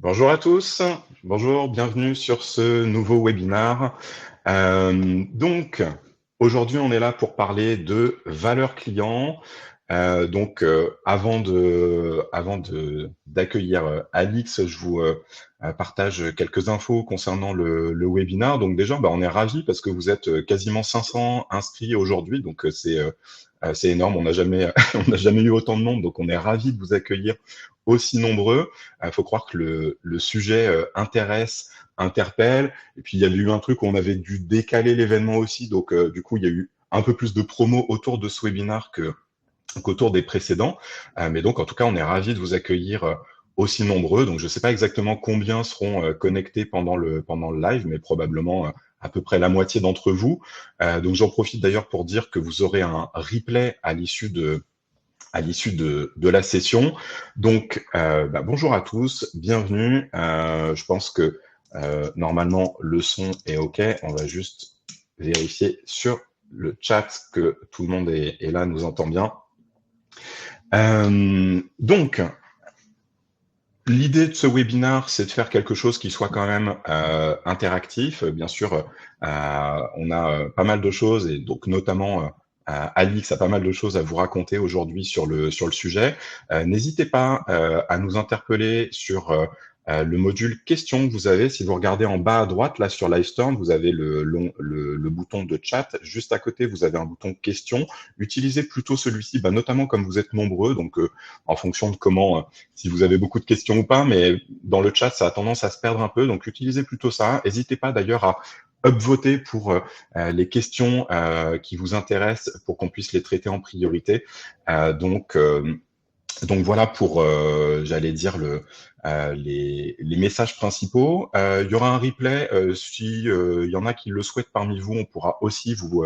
Bonjour à tous, bonjour, bienvenue sur ce nouveau webinaire. Donc, aujourd'hui, on est là pour parler de valeur client. Avant d'accueillir Alix, je vous partage quelques infos concernant le webinaire. Donc déjà, on est ravis parce que vous êtes quasiment 500 inscrits aujourd'hui, donc c'est énorme. On n'a jamais, on n'a jamais eu autant de monde, donc on est ravis de vous accueillir aussi nombreux. Il faut croire que le sujet intéresse, interpelle. Et puis, il y a eu un truc où on avait dû décaler l'événement aussi. Donc, du coup, il y a eu un peu plus de promo autour de ce webinaire qu'autour des précédents. Mais donc, en tout cas, on est ravis de vous accueillir aussi nombreux. Donc, je ne sais pas exactement combien seront connectés pendant le live, mais probablement à peu près la moitié d'entre vous. Donc, j'en profite d'ailleurs pour dire que vous aurez un replay à l'issue de la session. Donc, bonjour à tous, bienvenue. Je pense que normalement, le son est OK. On va juste vérifier sur le chat que tout le monde est là, nous entend bien. Donc, l'idée de ce webinaire, c'est de faire quelque chose qui soit quand même interactif. Bien sûr, on a pas mal de choses, et donc notamment Alix a pas mal de choses à vous raconter aujourd'hui sur le sujet. N'hésitez pas à nous interpeller sur le module questions que vous avez. Si vous regardez en bas à droite, là sur Livestorm, vous avez le bouton de chat. Juste à côté, vous avez un bouton questions. Utilisez plutôt celui-ci, notamment comme vous êtes nombreux, donc en fonction de comment si vous avez beaucoup de questions ou pas, mais dans le chat, ça a tendance à se perdre un peu, donc utilisez plutôt ça. N'hésitez pas d'ailleurs à upvoter pour les questions qui vous intéressent pour qu'on puisse les traiter en priorité. Donc voilà pour, j'allais dire, les messages principaux. Il y aura un replay. Si il y en a qui le souhaitent parmi vous, on pourra aussi vous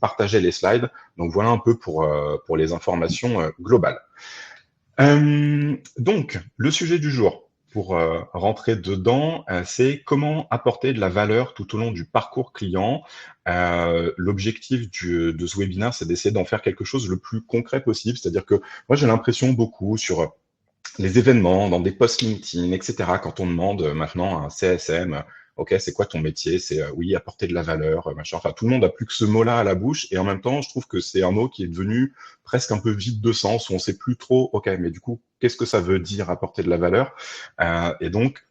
partager les slides. Donc voilà un peu pour les informations globales. Donc, le sujet du jour, pour rentrer dedans, c'est comment apporter de la valeur tout au long du parcours client. L'objectif de ce webinaire, c'est d'essayer d'en faire quelque chose le plus concret possible. C'est-à-dire que moi, j'ai l'impression beaucoup sur les événements, dans des posts LinkedIn, etc. Quand on demande maintenant à un CSM, OK, c'est quoi ton métier? C'est oui, apporter de la valeur, machin. Enfin, tout le monde a plus que ce mot-là à la bouche. Et en même temps, je trouve que c'est un mot qui est devenu presque un peu vide de sens, où on sait plus trop, OK, mais du coup, qu'est-ce que ça veut dire apporter de la valeur? Et donc,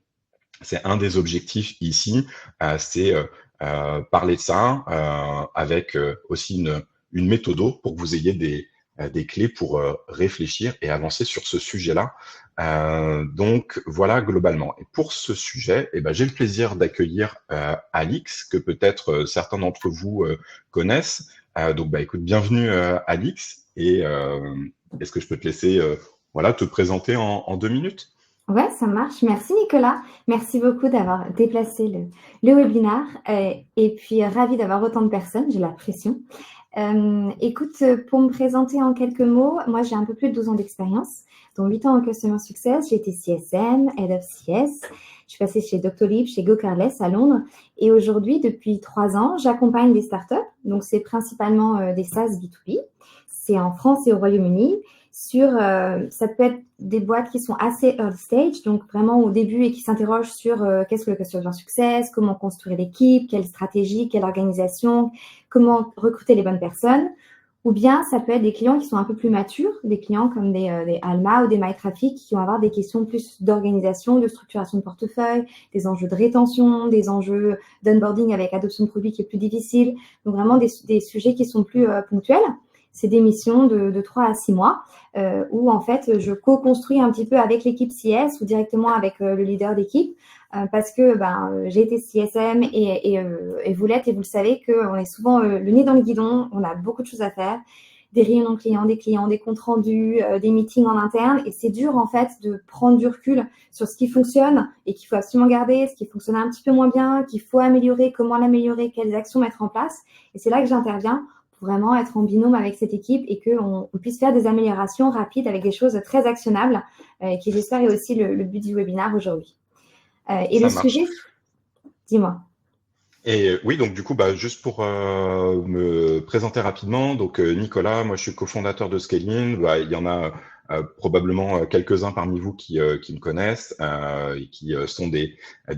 c'est un des objectifs ici, c'est parler de ça avec aussi une méthode pour que vous ayez des clés pour réfléchir et avancer sur ce sujet-là. Donc voilà globalement. Et pour ce sujet, j'ai le plaisir d'accueillir Alix, que peut-être certains d'entre vous connaissent. Donc écoute, bienvenue Alix. Et est-ce que je peux te laisser te présenter en 2 minutes? Ouais, ça marche. Merci Nicolas. Merci beaucoup d'avoir déplacé le webinaire et puis ravi d'avoir autant de personnes, j'ai l'impression. Écoute, pour me présenter en quelques mots, moi j'ai un peu plus de 12 ans d'expérience, dont 8 ans en Customer Success. J'ai été CSM, Head of CS. Je suis passée chez Doctolib, chez GoCarless à Londres. Et aujourd'hui, depuis 3 ans, j'accompagne des startups. Donc c'est principalement des SaaS B2B. C'est en France et au Royaume-Uni. Ça peut être des boîtes qui sont assez early stage, donc vraiment au début et qui s'interrogent sur qu'est-ce que le customer success, comment construire l'équipe, quelle stratégie, quelle organisation, comment recruter les bonnes personnes. Ou bien ça peut être des clients qui sont un peu plus matures, des clients comme des Alma ou des MyTraffic qui vont avoir des questions plus d'organisation, de structuration de portefeuille, des enjeux de rétention, des enjeux d'onboarding avec adoption de produits qui est plus difficile. Donc vraiment des sujets qui sont plus ponctuels. C'est des missions de 3 à 6 mois où en fait je co-construis un petit peu avec l'équipe CS ou directement avec le leader d'équipe parce que j'ai été CSM et vous l'êtes et vous le savez qu'on est souvent le nez dans le guidon, on a beaucoup de choses à faire, des réunions clients, des comptes rendus, des meetings en interne et c'est dur en fait de prendre du recul sur ce qui fonctionne et qu'il faut absolument garder, ce qui fonctionne un petit peu moins bien, qu'il faut améliorer, comment l'améliorer, quelles actions mettre en place et c'est là que j'interviens pour vraiment être en binôme avec cette équipe et qu'on puisse faire des améliorations rapides avec des choses très actionnables, qui j'espère est aussi le but du webinaire aujourd'hui. Et le Ça marche. sujet, dis-moi. Et oui, donc du coup, juste pour me présenter rapidement, donc Nicolas, moi je suis cofondateur de Scaling. Il y en a probablement quelques-uns parmi vous qui me connaissent et qui sont des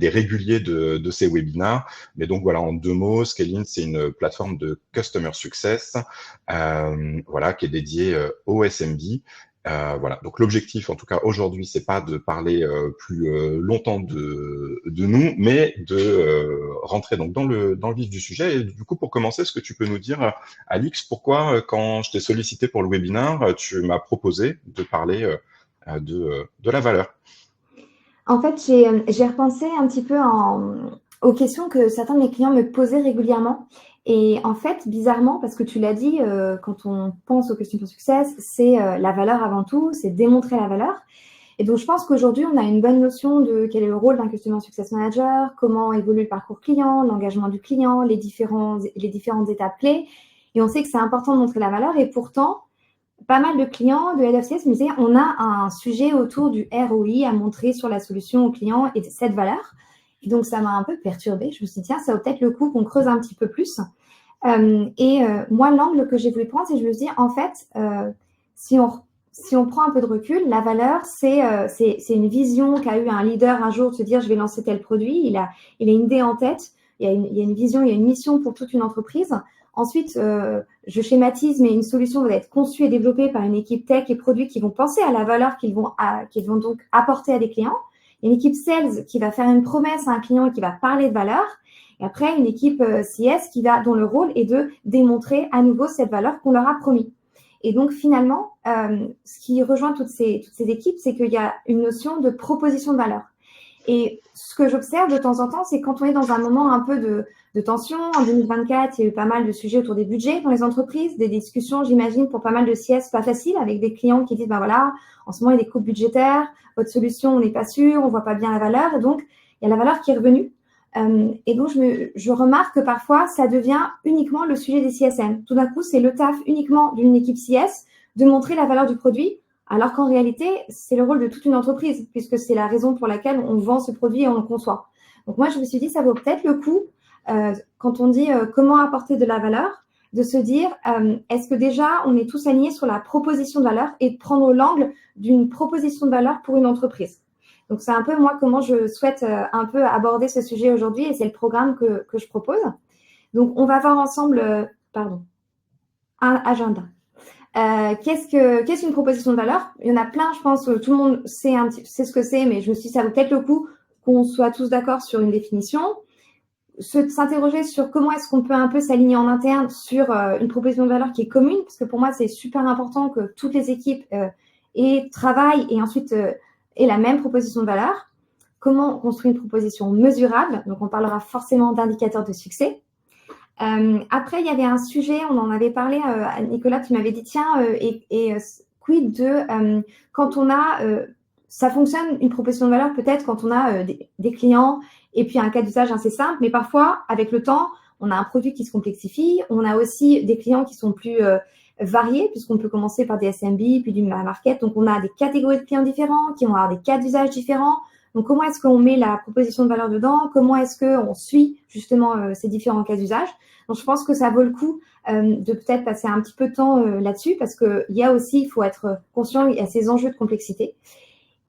réguliers de ces webinars. Mais donc voilà, en 2 mots, Scalin, c'est une plateforme de Customer Success voilà, qui est dédiée au SMB. Voilà. Donc l'objectif, en tout cas aujourd'hui, c'est pas de parler plus longtemps de nous, mais de rentrer donc dans le vif du sujet. Et du coup, pour commencer, est-ce que tu peux nous dire, Alix, pourquoi quand je t'ai sollicité pour le webinaire, tu m'as proposé de parler de la valeur? En fait, j'ai repensé un petit peu aux questions que certains de mes clients me posaient régulièrement. Et en fait, bizarrement, parce que tu l'as dit, quand on pense aux questions pour succès, c'est la valeur avant tout, c'est démontrer la valeur. Et donc, je pense qu'aujourd'hui, on a une bonne notion de quel est le rôle d'un Customer Success Manager, comment évolue le parcours client, l'engagement du client, les différentes étapes clés. Et on sait que c'est important de montrer la valeur. Et pourtant, pas mal de clients de Head of CS me disaient on a un sujet autour du ROI à montrer sur la solution au client et de cette valeur. Et donc, ça m'a un peu perturbée. Je me suis dit, tiens, ça vaut peut-être le coup qu'on creuse un petit peu plus. Moi, l'angle que j'ai voulu prendre, c'est que je me suis dit, en fait, si on prend un peu de recul, la valeur, c'est une vision qu'a eu un leader un jour de se dire, je vais lancer tel produit. Il a une idée en tête. Il y a une vision, il y a une mission pour toute une entreprise. Ensuite, je schématise, mais une solution va être conçue et développée par une équipe tech et produit qui vont penser à la valeur qu'ils vont donc apporter à des clients. Il y a une équipe sales qui va faire une promesse à un client et qui va parler de valeur. Et après, une équipe CS dont le rôle est de démontrer à nouveau cette valeur qu'on leur a promis. Et donc, finalement, ce qui rejoint toutes ces équipes, c'est qu'il y a une notion de proposition de valeur. Et ce que j'observe de temps en temps, c'est quand on est dans un moment un peu de tension. En 2024, il y a eu pas mal de sujets autour des budgets dans les entreprises, des discussions, j'imagine, pour pas mal de CS pas faciles, avec des clients qui disent, ben voilà, en ce moment, il y a des coupes budgétaires, votre solution, on n'est pas sûr, on voit pas bien la valeur. Et donc, il y a la valeur qui est revenue. Et donc, je remarque que parfois, ça devient uniquement le sujet des CSM. Tout d'un coup, c'est le taf uniquement d'une équipe CS de montrer la valeur du produit, alors qu'en réalité, c'est le rôle de toute une entreprise, puisque c'est la raison pour laquelle on vend ce produit et on le conçoit. Donc moi, je me suis dit, ça vaut peut-être le coup, quand on dit comment apporter de la valeur, de se dire, est-ce que déjà, on est tous alignés sur la proposition de valeur et de prendre l'angle d'une proposition de valeur pour une entreprise. Donc, c'est un peu, moi, comment je souhaite un peu aborder ce sujet aujourd'hui, et c'est le programme que je propose. Donc, on va voir ensemble, un agenda. Qu'est-ce qu'une proposition de valeur? Il y en a plein, je pense, tout le monde sait ce que c'est, mais je me suis dit, ça vaut peut-être le coup qu'on soit tous d'accord sur une définition. S'interroger sur comment est-ce qu'on peut un peu s'aligner en interne sur une proposition de valeur qui est commune, parce que pour moi, c'est super important que toutes les équipes travaillent et ensuite aient la même proposition de valeur. Comment construire une proposition mesurable? Donc, on parlera forcément d'indicateurs de succès. Après, il y avait un sujet, on en avait parlé, Nicolas, tu m'avais dit, tiens, quid de quand on a, ça fonctionne, une proposition de valeur, peut-être quand on a des clients et puis un cas d'usage assez simple, mais parfois, avec le temps, on a un produit qui se complexifie, on a aussi des clients qui sont plus variés, puisqu'on peut commencer par des SMB, puis du market, donc on a des catégories de clients différents, qui vont avoir des cas d'usage différents. Donc, comment est-ce qu'on met la proposition de valeur dedans? Comment est-ce qu'on suit justement ces différents cas d'usage? Donc, je pense que ça vaut le coup de peut-être passer un petit peu de temps là-dessus, parce qu'il y a aussi, il faut être conscient, il y a ces enjeux de complexité.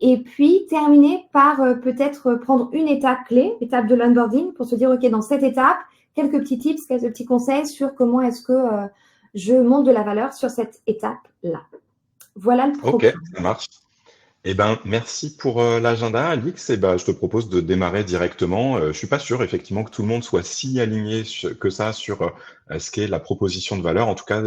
Et puis, terminer par peut-être prendre une étape clé, l'étape de l'onboarding, pour se dire, OK, dans cette étape, quelques petits tips, quelques petits conseils sur comment est-ce que je monte de la valeur sur cette étape-là. Voilà le programme. Ok, ça marche. Eh ben, merci pour l'agenda, Alix. Et ben, je te propose de démarrer directement. Je suis pas sûr, effectivement, que tout le monde soit si aligné que ça sur ce qu'est la proposition de valeur. En tout cas,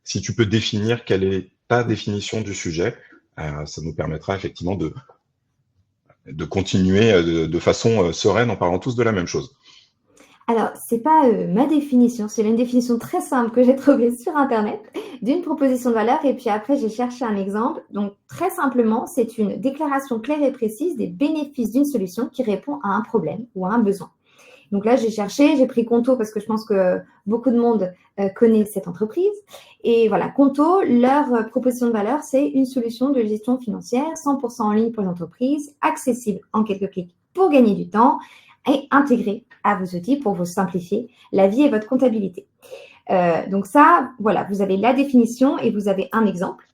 si tu peux définir quelle est ta définition du sujet, ça nous permettra effectivement de continuer de façon sereine en parlant tous de la même chose. Alors, c'est pas ma définition, c'est une définition très simple que j'ai trouvée sur Internet d'une proposition de valeur, et puis après, j'ai cherché un exemple. Donc, très simplement, c'est une déclaration claire et précise des bénéfices d'une solution qui répond à un problème ou à un besoin. Donc là, j'ai cherché, j'ai pris Conto parce que je pense que beaucoup de monde connaît cette entreprise. Et voilà, Conto, leur proposition de valeur, c'est une solution de gestion financière 100% en ligne pour l'entreprise, accessible en quelques clics pour gagner du temps et intégrée à vos outils pour vous simplifier la vie et votre comptabilité. Donc ça, voilà, vous avez la définition et vous avez un exemple.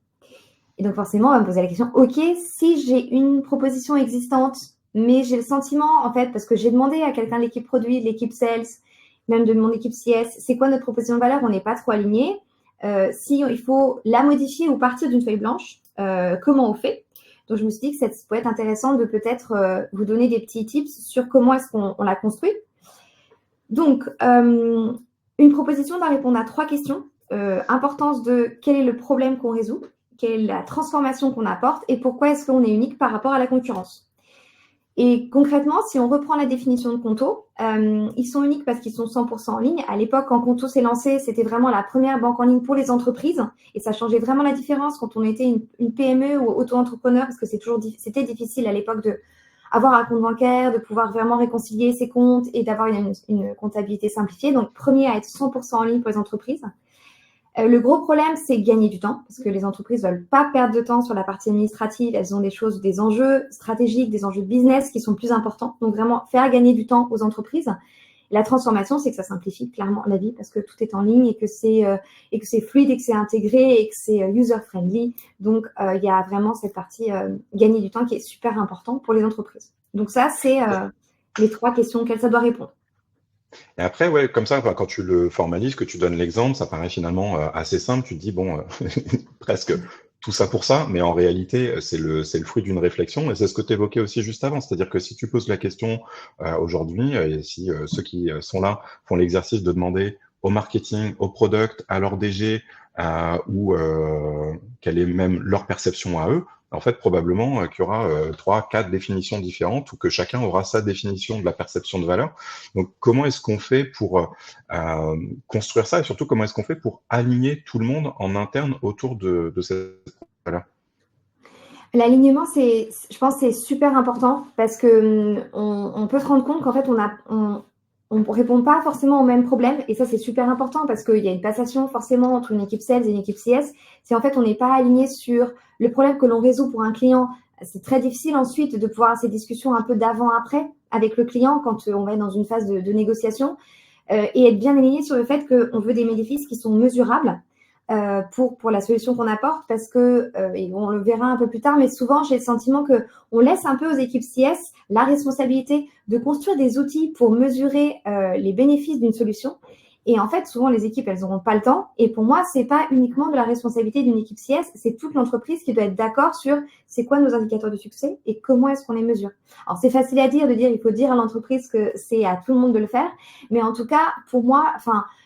Et donc forcément, on va me poser la question, ok, si j'ai une proposition existante, mais j'ai le sentiment, en fait, parce que j'ai demandé à quelqu'un de l'équipe produit, de l'équipe sales, même de mon équipe CS, c'est quoi notre proposition de valeur, on n'est pas trop aligné. Si il faut la modifier ou partir d'une feuille blanche, comment on fait? Donc je me suis dit que ça pourrait être intéressant de peut-être vous donner des petits tips sur comment est-ce qu'on la construit. Donc, une proposition doit répondre à 3 questions. Importance de quel est le problème qu'on résout, quelle est la transformation qu'on apporte et pourquoi est-ce qu'on est unique par rapport à la concurrence. Et concrètement, si on reprend la définition de Conto, ils sont uniques parce qu'ils sont 100% en ligne. À l'époque, quand Conto s'est lancé, c'était vraiment la première banque en ligne pour les entreprises et ça changeait vraiment la différence quand on était une PME ou auto-entrepreneur parce que c'était difficile à l'époque de avoir un compte bancaire, de pouvoir vraiment réconcilier ses comptes et d'avoir une comptabilité simplifiée. Donc, premier à être 100% en ligne pour les entreprises. Le gros problème, c'est gagner du temps, parce que les entreprises ne veulent pas perdre de temps sur la partie administrative. Elles ont des enjeux stratégiques, des enjeux de business qui sont plus importants. Donc, vraiment, faire gagner du temps aux entreprises. La transformation, c'est que ça simplifie clairement la vie, parce que tout est en ligne et que c'est fluide et que c'est intégré et que c'est user-friendly. Donc, il y a vraiment cette partie gagner du temps qui est super important pour les entreprises. Donc, ça, c'est les 3 questions auxquelles ça doit répondre. Et après, ouais, comme ça, quand tu le formalises, que tu donnes l'exemple, ça paraît finalement assez simple. Tu te dis, bon, presque tout ça pour ça, mais en réalité, c'est le fruit d'une réflexion. Et c'est ce que tu évoquais aussi juste avant. C'est-à-dire que si tu poses la question aujourd'hui, et si ceux qui sont là font l'exercice de demander au marketing, au product, à leur DG, ou quelle est même leur perception à eux, en fait, probablement qu'il y aura 3, 4 définitions différentes ou que chacun aura sa définition de la perception de valeur. Donc, comment est-ce qu'on fait pour construire ça et surtout, comment est-ce qu'on fait pour aligner tout le monde en interne autour de cette valeur? L'alignement, je pense, c'est super important parce que on peut se rendre compte qu'en fait, on répond pas forcément aux mêmes problèmes et ça, c'est super important parce qu'il y a une passation forcément entre une équipe sales et une équipe CS. C'est en fait, on n'est pas aligné sur le problème que l'on résout pour un client. C'est très difficile ensuite de pouvoir avoir ces discussions un peu d'avant-après avec le client quand on va être dans une phase de négociation et être bien aligné sur le fait qu'on veut des bénéfices qui sont mesurables pour la solution qu'on apporte parce que, et on le verra un peu plus tard, mais souvent j'ai le sentiment qu'on laisse un peu aux équipes CS la responsabilité de construire des outils pour mesurer les bénéfices d'une solution. Et en fait, souvent les équipes, elles n'auront pas le temps. Et pour moi, c'est pas uniquement de la responsabilité d'une équipe CS, c'est toute l'entreprise qui doit être d'accord sur c'est quoi nos indicateurs de succès et comment est-ce qu'on les mesure. Alors c'est facile à dire, il faut dire à l'entreprise que c'est à tout le monde de le faire, mais en tout cas, pour moi,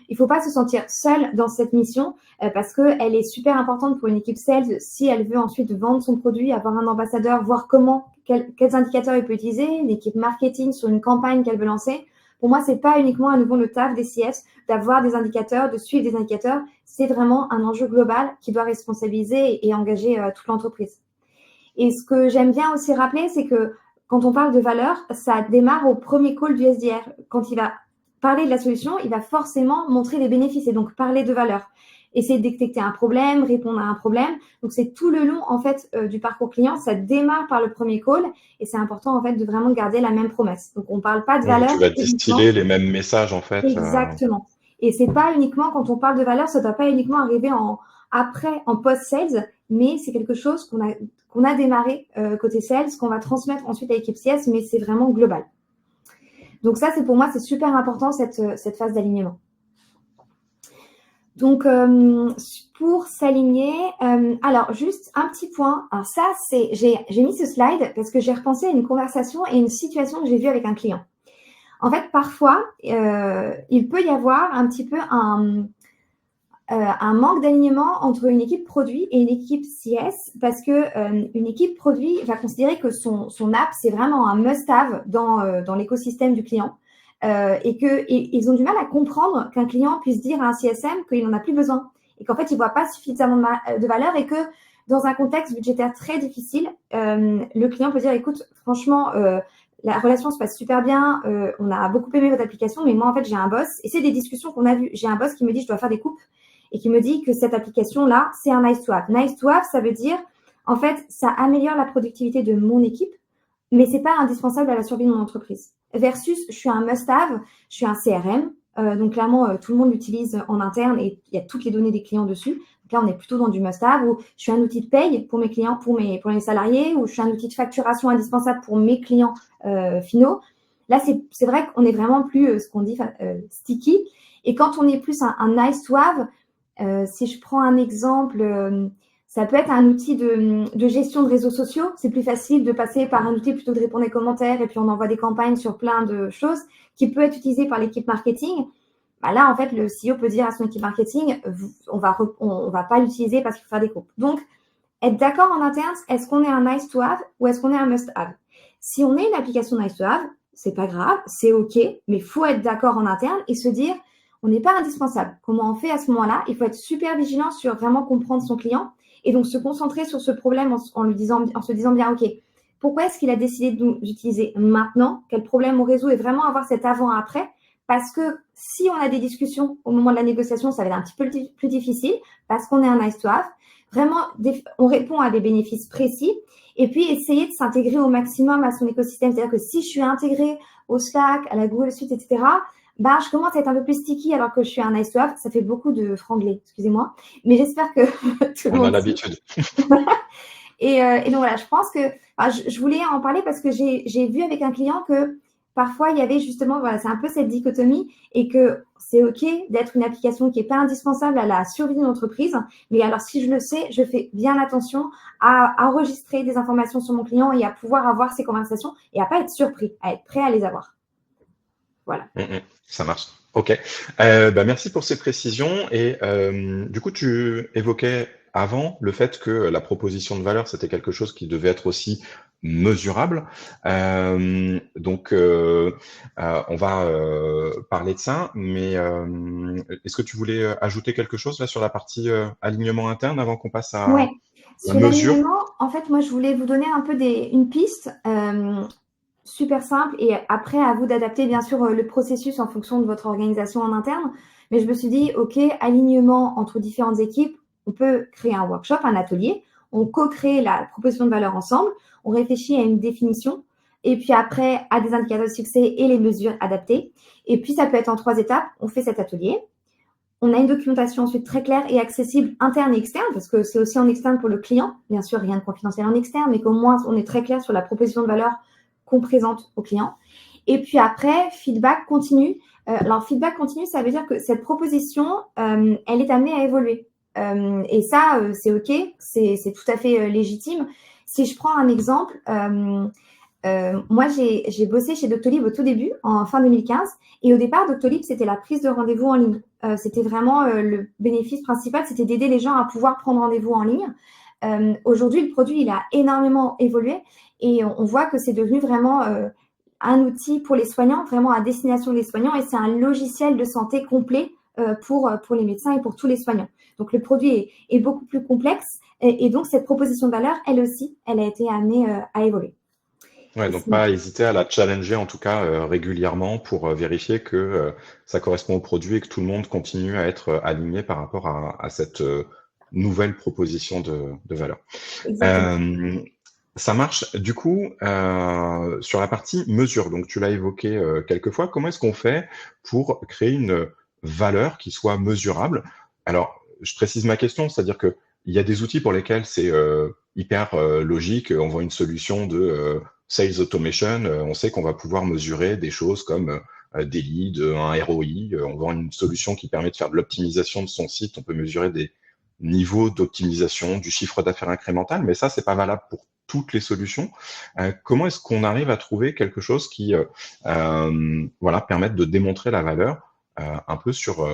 il faut pas se sentir seul dans cette mission parce qu'elle est super importante pour une équipe sales si elle veut ensuite vendre son produit, avoir un ambassadeur, voir quels indicateurs il peut utiliser, une équipe marketing sur une campagne qu'elle veut lancer. Pour moi, c'est pas uniquement à nouveau le taf des CS d'avoir des indicateurs, de suivre des indicateurs. C'est vraiment un enjeu global qui doit responsabiliser et engager toute l'entreprise. Et ce que j'aime bien aussi rappeler, c'est que quand on parle de valeur, ça démarre au premier call du SDR. Quand il va parler de la solution, il va forcément montrer les bénéfices et donc parler de valeur. Essayer de détecter un problème, répondre à un problème. Donc, c'est tout le long, en fait, du parcours client. Ça démarre par le premier call et c'est important, en fait, de vraiment garder la même promesse. Donc, on ne parle pas de valeur. Tu vas distiller les mêmes messages, en fait. Exactement. Et c'est pas uniquement, quand on parle de valeur, ça ne doit pas uniquement arriver en post-sales, mais c'est quelque chose qu'on a démarré côté sales, qu'on va transmettre ensuite à l'équipe CS, mais c'est vraiment global. Donc ça, pour moi, c'est super important, cette phase d'alignement. Donc, pour s'aligner, alors juste un petit point. Alors ça, j'ai mis ce slide parce que j'ai repensé à une conversation et une situation que j'ai vue avec un client. En fait, parfois, il peut y avoir un petit peu un manque d'alignement entre une équipe produit et une équipe CS parce que une équipe produit va considérer que son app, c'est vraiment un must-have dans l'écosystème du client. Et qu'ils ont du mal à comprendre qu'un client puisse dire à un CSM qu'il n'en a plus besoin et qu'en fait, il ne voit pas suffisamment de valeur et que dans un contexte budgétaire très difficile, le client peut dire, écoute, franchement, la relation se passe super bien, on a beaucoup aimé votre application, mais moi, en fait, j'ai un boss et c'est des discussions qu'on a vues. J'ai un boss qui me dit, je dois faire des coupes et qui me dit que cette application-là, c'est un nice to have. Nice to have, ça veut dire, en fait, ça améliore la productivité de mon équipe, mais c'est pas indispensable à la survie de mon entreprise. Versus, je suis un must-have, je suis un CRM, donc clairement, tout le monde l'utilise en interne et il y a toutes les données des clients dessus. Donc là, on est plutôt dans du must-have où je suis un outil de paye pour mes clients, pour les salariés, ou je suis un outil de facturation indispensable pour mes clients finaux. Là, c'est vrai qu'on est vraiment plus ce qu'on dit sticky. Et quand on est plus un nice to have, si je prends un exemple, ça peut être un outil de gestion de réseaux sociaux. C'est plus facile de passer par un outil plutôt que de répondre aux commentaires et puis on envoie des campagnes sur plein de choses qui peut être utilisé par l'équipe marketing. Bah là, en fait, le CEO peut dire à son équipe marketing, on va pas l'utiliser parce qu'il faut faire des groupes. Donc, être d'accord en interne, est-ce qu'on est un nice to have ou est-ce qu'on est un must have? Si on est une application nice to have, c'est pas grave, c'est OK, mais il faut être d'accord en interne et se dire, on n'est pas indispensable. Comment on fait à ce moment-là? Il faut être super vigilant sur vraiment comprendre son client et donc se concentrer sur ce problème en se disant bien, OK, pourquoi est-ce qu'il a décidé de nous utiliser maintenant? Quel problème on résout? Et vraiment avoir cet avant-après. Parce que si on a des discussions au moment de la négociation, ça va être un petit peu plus difficile parce qu'on est un nice to have. Vraiment, on répond à des bénéfices précis et puis essayer de s'intégrer au maximum à son écosystème. C'est-à-dire que si je suis intégrée au Slack, à la Google Suite, etc., bah, je commence à être un peu plus sticky alors que je suis un nice to have. Ça fait beaucoup de franglais, excusez-moi. Mais j'espère que tout le monde... On a l'habitude. Et donc voilà, je pense que je voulais en parler parce que j'ai vu avec un client que parfois il y avait justement, voilà, c'est un peu cette dichotomie et que c'est OK d'être une application qui n'est pas indispensable à la survie de l'entreprise. Mais alors, si je le sais, je fais bien attention à enregistrer des informations sur mon client et à pouvoir avoir ces conversations et à pas être surpris, à être prêt à les avoir. Voilà. Ça marche. OK. Merci pour ces précisions et du coup, tu évoquais avant le fait que la proposition de valeur, c'était quelque chose qui devait être aussi mesurable. Donc, on va parler de ça, mais est-ce que tu voulais ajouter quelque chose là sur la partie alignement interne avant qu'on passe à Ouais. la Sur mesure? l'alignement, en fait, moi, je voulais vous donner un peu une piste super simple et après, à vous d'adapter, bien sûr, le processus en fonction de votre organisation en interne. Mais je me suis dit, OK, alignement entre différentes équipes, on peut créer un workshop, un atelier, on co-crée la proposition de valeur ensemble, on réfléchit à une définition et puis après, à des indicateurs de succès et les mesures adaptées. Et puis, ça peut être en 3 étapes. On fait cet atelier. On a une documentation ensuite très claire et accessible interne et externe, parce que c'est aussi en externe pour le client. Bien sûr, rien de confidentiel en externe, mais qu'au moins, on est très clair sur la proposition de valeur qu'on présente au client. Et puis après, feedback continu. Alors, feedback continu, ça veut dire que cette proposition, elle est amenée à évoluer. Et ça, c'est OK, c'est tout à fait légitime. Si je prends un exemple, moi, j'ai bossé chez Doctolib au tout début, en fin 2015. Et au départ, Doctolib, c'était la prise de rendez-vous en ligne. C'était vraiment le bénéfice principal, c'était d'aider les gens à pouvoir prendre rendez-vous en ligne. Aujourd'hui, le produit, il a énormément évolué et on voit que c'est devenu vraiment un outil pour les soignants, vraiment à destination des soignants. Et c'est un logiciel de santé complet pour les médecins et pour tous les soignants. Donc, le produit est beaucoup plus complexe. Et donc, cette proposition de valeur, elle aussi, elle a été amenée à évoluer. Ouais, donc pas hésiter à la challenger en tout cas régulièrement pour vérifier que ça correspond au produit et que tout le monde continue à être aligné par rapport à cette nouvelle proposition de valeur. Ça marche. Du coup, sur la partie mesure, donc tu l'as évoqué quelques fois, comment est-ce qu'on fait pour créer une valeur qui soit mesurable? Alors, je précise ma question, c'est-à-dire que il y a des outils pour lesquels c'est hyper logique. On voit une solution de sales automation, on sait qu'on va pouvoir mesurer des choses comme des leads, un ROI. On voit une solution qui permet de faire de l'optimisation de son site. On peut mesurer des niveaux d'optimisation du chiffre d'affaires incrémental, mais ça, c'est pas valable pour toutes les solutions. Comment est-ce qu'on arrive à trouver quelque chose qui permette de démontrer la valeur un peu sur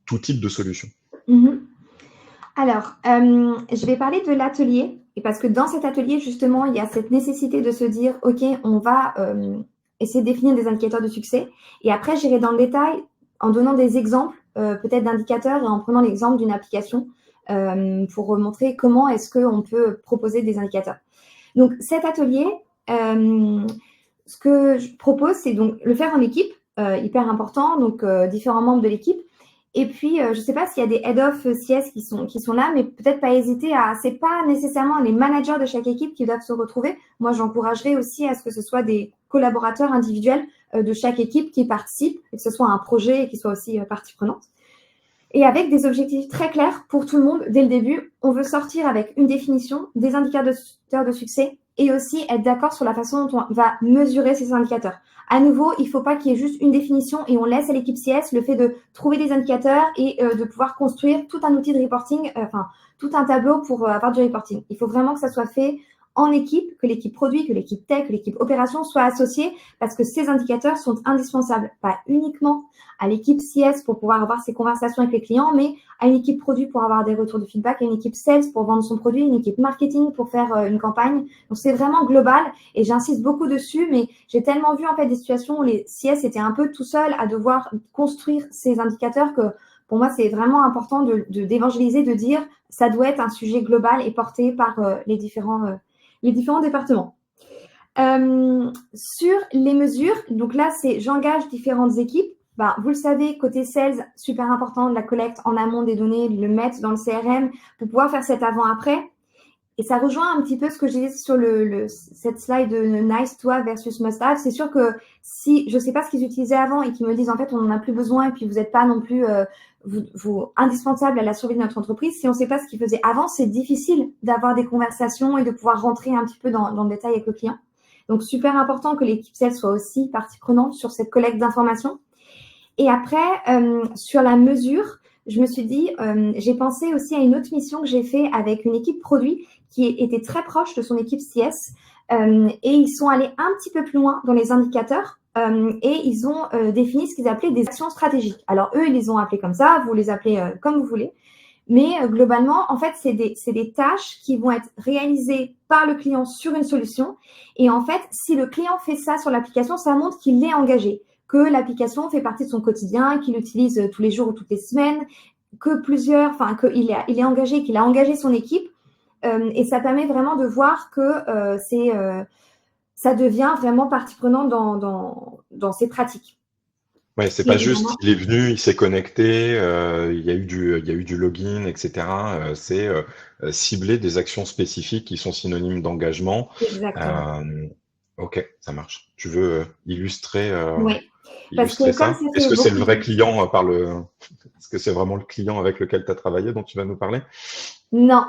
tout type de solution? Alors, je vais parler de l'atelier, et parce que dans cet atelier, justement, il y a cette nécessité de se dire, OK, on va essayer de définir des indicateurs de succès. Et après, j'irai dans le détail en donnant des exemples, peut-être d'indicateurs, et en prenant l'exemple d'une application pour montrer comment est-ce qu'on peut proposer des indicateurs. Donc, cet atelier, ce que je propose, c'est donc le faire en équipe, hyper important, donc différents membres de l'équipe. Et puis, je ne sais pas s'il y a des head of CS qui sont là, mais peut-être pas hésiter c'est pas nécessairement les managers de chaque équipe qui doivent se retrouver. Moi, j'encouragerais aussi à ce que ce soit des collaborateurs individuels de chaque équipe qui participent, et que ce soit un projet et qui soit aussi partie prenante. Et avec des objectifs très clairs pour tout le monde dès le début. On veut sortir avec une définition, des indicateurs de succès et aussi être d'accord sur la façon dont on va mesurer ces indicateurs. À nouveau, il ne faut pas qu'il y ait juste une définition et on laisse à l'équipe CS le fait de trouver des indicateurs et de pouvoir construire tout un outil de reporting, tout un tableau pour avoir du reporting. Il faut vraiment que ça soit fait en équipe, que l'équipe produit, que l'équipe tech, que l'équipe opération soient associées parce que ces indicateurs sont indispensables, pas uniquement à l'équipe CS pour pouvoir avoir ces conversations avec les clients, mais à une équipe produit pour avoir des retours de feedback, à une équipe sales pour vendre son produit, une équipe marketing pour faire une campagne. Donc, c'est vraiment global et j'insiste beaucoup dessus, mais j'ai tellement vu en fait des situations où les CS étaient un peu tout seuls à devoir construire ces indicateurs que pour moi, c'est vraiment important d'évangéliser, de dire ça doit être un sujet global et porté par les différents départements. Sur les mesures, donc là, c'est j'engage différentes équipes. Vous le savez, côté sales, super important, de la collecte en amont des données, de le mettre dans le CRM pour pouvoir faire cet avant-après. Et ça rejoint un petit peu ce que j'ai dit sur cette slide de nice to have versus must have. C'est sûr que si je ne sais pas ce qu'ils utilisaient avant et qu'ils me disent en fait on n'en a plus besoin et puis vous n'êtes pas non plus vous indispensable à la survie de notre entreprise, si on ne sait pas ce qu'ils faisaient avant, c'est difficile d'avoir des conversations et de pouvoir rentrer un petit peu dans le détail avec le client. Donc, super important que l'équipe sales soit aussi partie prenante sur cette collecte d'informations. Et après, sur la mesure, je me suis dit, j'ai pensé aussi à une autre mission que j'ai fait avec une équipe produit qui était très proche de son équipe CS. Et ils sont allés un petit peu plus loin dans les indicateurs et ils ont défini ce qu'ils appelaient des actions stratégiques. Alors, eux, ils les ont appelées comme ça, vous les appelez comme vous voulez. Mais globalement, en fait, c'est des tâches qui vont être réalisées par le client sur une solution. Et en fait, si le client fait ça sur l'application, ça montre qu'il est engagé, que l'application fait partie de son quotidien, qu'il l'utilise tous les jours ou toutes les semaines, qu'il est engagé, qu'il a engagé son équipe. Et ça permet vraiment de voir que ça devient vraiment partie prenante dans ses pratiques. Ouais, c'est pas juste, il est venu, il s'est connecté, il y a eu du login, etc. C'est cibler des actions spécifiques qui sont synonymes d'engagement. Exactement. Ok, ça marche. Tu veux illustrer Oui. Parce que ça? Est-ce que c'est le vrai client Est-ce que c'est vraiment le client avec lequel tu as travaillé dont tu vas nous parler? Non.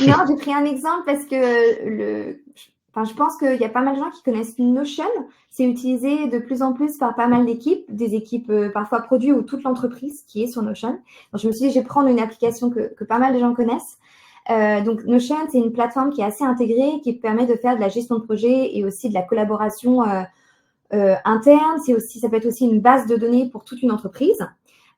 Non, j'ai pris un exemple parce que je pense qu'il y a pas mal de gens qui connaissent Notion. C'est utilisé de plus en plus par pas mal d'équipes, des équipes parfois produits ou toute l'entreprise qui est sur Notion. Donc, je me suis dit, je vais prendre une application que pas mal de gens connaissent. Donc, Notion, c'est une plateforme qui est assez intégrée, qui permet de faire de la gestion de projet et aussi de la collaboration interne. Ça peut être aussi une base de données pour toute une entreprise.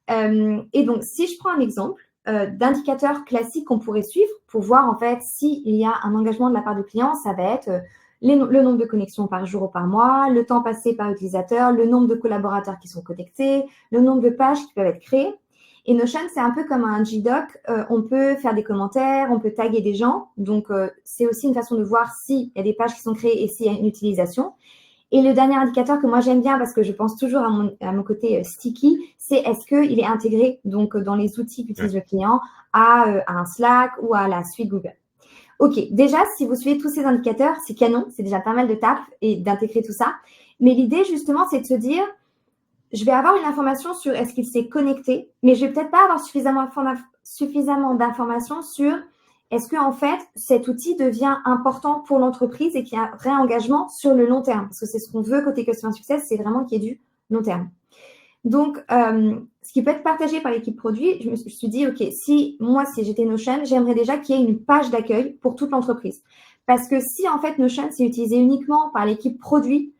Et donc, si je prends un exemple d'indicateurs classiques qu'on pourrait suivre pour voir en fait s'il y a un engagement de la part du client, ça va être le nombre de connexions par jour ou par mois, le temps passé par utilisateur, le nombre de collaborateurs qui sont connectés, le nombre de pages qui peuvent être créées. Et Notion, c'est un peu comme un Gdoc. On peut faire des commentaires, on peut taguer des gens. Donc, c'est aussi une façon de voir s'il y a des pages qui sont créées et s'il y a une utilisation. Et le dernier indicateur que moi j'aime bien parce que je pense toujours à mon côté sticky, c'est est-ce qu'il est intégré donc dans les outils qu'utilise le client à un Slack ou à la suite Google. Ok, déjà si vous suivez tous ces indicateurs, c'est canon, c'est déjà pas mal de taf et d'intégrer tout ça. Mais l'idée justement, c'est de se dire, je vais avoir une information sur est-ce qu'il s'est connecté, mais je vais peut-être pas avoir suffisamment d'informations sur est-ce que en fait cet outil devient important pour l'entreprise et qu'il y a un vrai engagement sur le long terme? Parce que c'est ce qu'on veut côté Customer Success, c'est vraiment qu'il y ait du long terme. Donc, ce qui peut être partagé par l'équipe produit, je me suis dit, OK, si j'étais Notion, j'aimerais déjà qu'il y ait une page d'accueil pour toute l'entreprise. Parce que si en fait Notion, c'est utilisé uniquement par l'équipe produit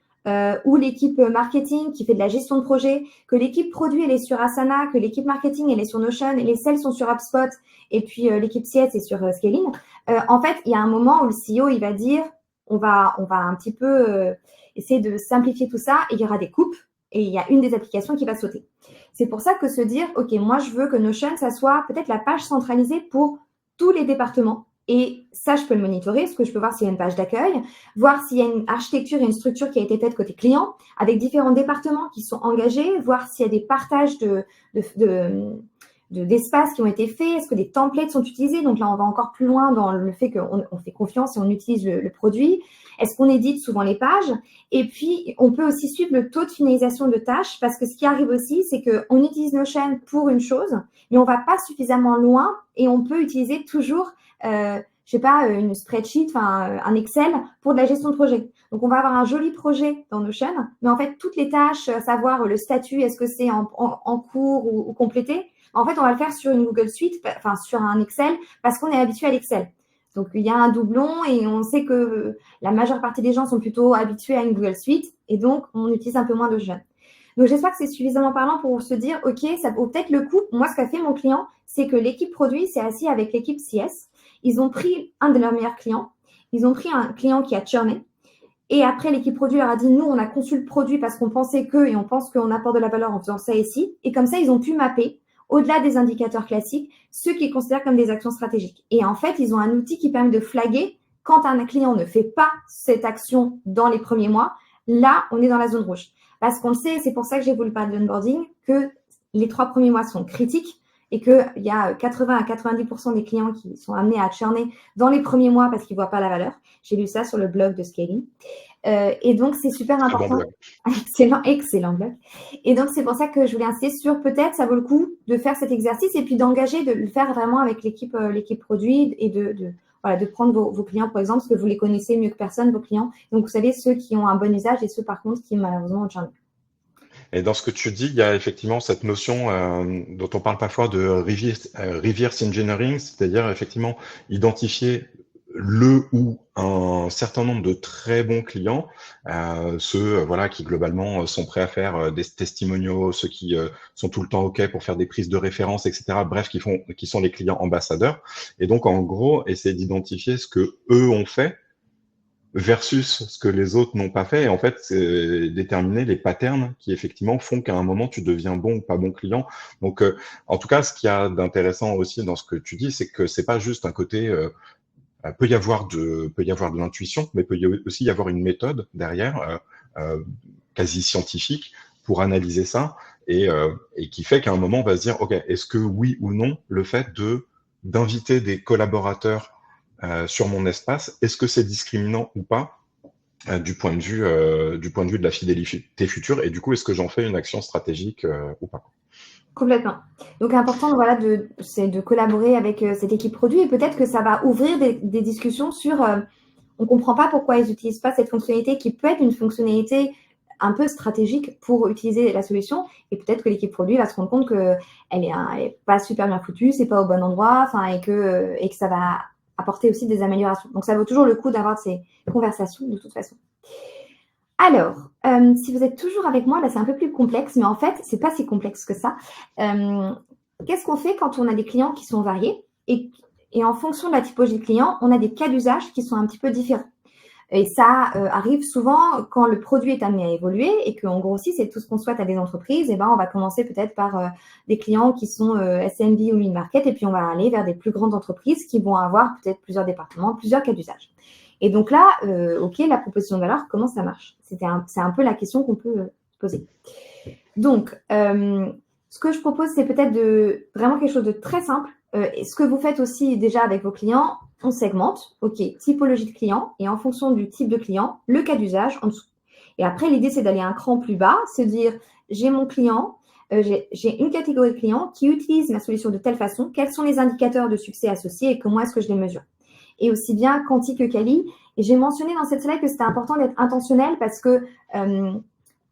ou l'équipe marketing qui fait de la gestion de projet, que l'équipe produit, elle est sur Asana, que l'équipe marketing, elle est sur Notion, et les sales sont sur HubSpot, et puis l'équipe CS est sur Scaling. En fait, il y a un moment où le CEO, il va dire, on va un petit peu essayer de simplifier tout ça, et il y aura des coupes, et il y a une des applications qui va sauter. C'est pour ça que se dire, OK, moi, je veux que Notion, ça soit peut-être la page centralisée pour tous les départements. Et ça, je peux le monitorer, parce que je peux voir s'il y a une page d'accueil, voir s'il y a une architecture et une structure qui a été faite côté client, avec différents départements qui sont engagés, voir s'il y a des partages d'espaces qui ont été faits? Est-ce que des templates sont utilisés? Donc là, on va encore plus loin dans le fait qu'on fait confiance et on utilise le produit. Est-ce qu'on édite souvent les pages? Et puis, on peut aussi suivre le taux de finalisation de tâches, parce que ce qui arrive aussi, c'est qu'on utilise Notion pour une chose, mais on ne va pas suffisamment loin et on peut utiliser toujours, je sais pas, une spreadsheet, enfin un Excel pour de la gestion de projet. Donc, on va avoir un joli projet dans Notion, mais en fait, toutes les tâches, à savoir le statut, est-ce que c'est en cours ou complété, en fait, on va le faire sur une Google Suite, enfin sur un Excel, parce qu'on est habitué à l'Excel. Donc, il y a un doublon et on sait que la majeure partie des gens sont plutôt habitués à une Google Suite et donc, on utilise un peu moins de Notion. Donc, j'espère que c'est suffisamment parlant pour se dire, OK, ça vaut peut-être le coup. Moi, ce qu'a fait mon client, c'est que l'équipe produit s'est assis avec l'équipe CS. Ils ont pris un de leurs meilleurs clients. Ils ont pris un client qui a churné. Et après, l'équipe produit leur a dit, nous, on a conçu le produit parce qu'on pensait que, et on pense qu'on apporte de la valeur en faisant ça ici. Et comme ça, ils ont pu mapper, au-delà des indicateurs classiques, ceux qu'ils considèrent comme des actions stratégiques. Et en fait, ils ont un outil qui permet de flaguer quand un client ne fait pas cette action dans les premiers mois. Là, on est dans la zone rouge. Parce qu'on le sait, c'est pour ça que j'ai voulu parler de l'onboarding, que les 3 premiers mois sont critiques et qu'il y a 80 à 90% des clients qui sont amenés à churner dans les premiers mois parce qu'ils ne voient pas la valeur. J'ai lu ça sur le blog de Scaling. Et donc, c'est super important. Bon blog. Excellent blog. Et donc, c'est pour ça que je voulais insister sur peut-être, ça vaut le coup de faire cet exercice et puis d'engager, de le faire vraiment avec l'équipe produit et de prendre vos clients, par exemple, parce que vous les connaissez mieux que personne, vos clients. Donc, vous savez, ceux qui ont un bon usage et ceux, par contre, qui, malheureusement, ont churné. Et dans ce que tu dis, il y a effectivement cette notion dont on parle parfois de reverse engineering, c'est-à-dire effectivement identifier le ou un certain nombre de très bons clients, ceux voilà qui globalement sont prêts à faire des testimonials, ceux qui sont tout le temps OK pour faire des prises de référence, etc. Bref, qui sont les clients ambassadeurs. Et donc en gros, essayer d'identifier ce que eux ont fait versus ce que les autres n'ont pas fait. Et en fait, c'est déterminer les patterns qui effectivement font qu'à un moment, tu deviens bon ou pas bon client. Donc, en tout cas, ce qu'il y a d'intéressant aussi dans ce que tu dis, c'est que c'est pas juste un côté, peut y avoir de l'intuition, mais peut aussi y avoir une méthode derrière, quasi scientifique, pour analyser ça et qui fait qu'à un moment, on va se dire, OK, est-ce que oui ou non, le fait d'inviter des collaborateurs sur mon espace, est-ce que c'est discriminant ou pas du point de vue de la fidélité future, et du coup, est-ce que j'en fais une action stratégique ou pas? Complètement. Donc, important, voilà, c'est de collaborer avec cette équipe produit et peut-être que ça va ouvrir des discussions sur on ne comprend pas pourquoi ils n'utilisent pas cette fonctionnalité qui peut être une fonctionnalité un peu stratégique pour utiliser la solution, et peut-être que l'équipe produit va se rendre compte qu'elle est pas super bien foutue, c'est pas au bon endroit, et que ça va apporter aussi des améliorations. Donc, ça vaut toujours le coup d'avoir ces conversations de toute façon. Alors, si vous êtes toujours avec moi, là, c'est un peu plus complexe, mais en fait, c'est pas si complexe que ça. Qu'est-ce qu'on fait quand on a des clients qui sont variés et en fonction de la typologie de client, on a des cas d'usage qui sont un petit peu différents. Et ça arrive souvent quand le produit est amené à évoluer et qu'on grossit, c'est tout ce qu'on souhaite à des entreprises. Et ben, on va commencer peut-être par des clients qui sont SMB ou mid-market, et puis on va aller vers des plus grandes entreprises qui vont avoir peut-être plusieurs départements, plusieurs cas d'usage. Et donc là, OK, la proposition de valeur, comment ça marche? C'est un peu la question qu'on peut se poser. Donc, ce que je propose, c'est peut-être vraiment quelque chose de très simple. Ce que vous faites aussi déjà avec vos clients, on segmente, OK, typologie de client, et en fonction du type de client, le cas d'usage en dessous. Et après, l'idée, c'est d'aller un cran plus bas, se dire, j'ai mon client, j'ai une catégorie de clients qui utilisent ma solution de telle façon, quels sont les indicateurs de succès associés et comment est-ce que je les mesure? Et aussi bien quanti que quali. Et j'ai mentionné dans cette slide que c'était important d'être intentionnel parce que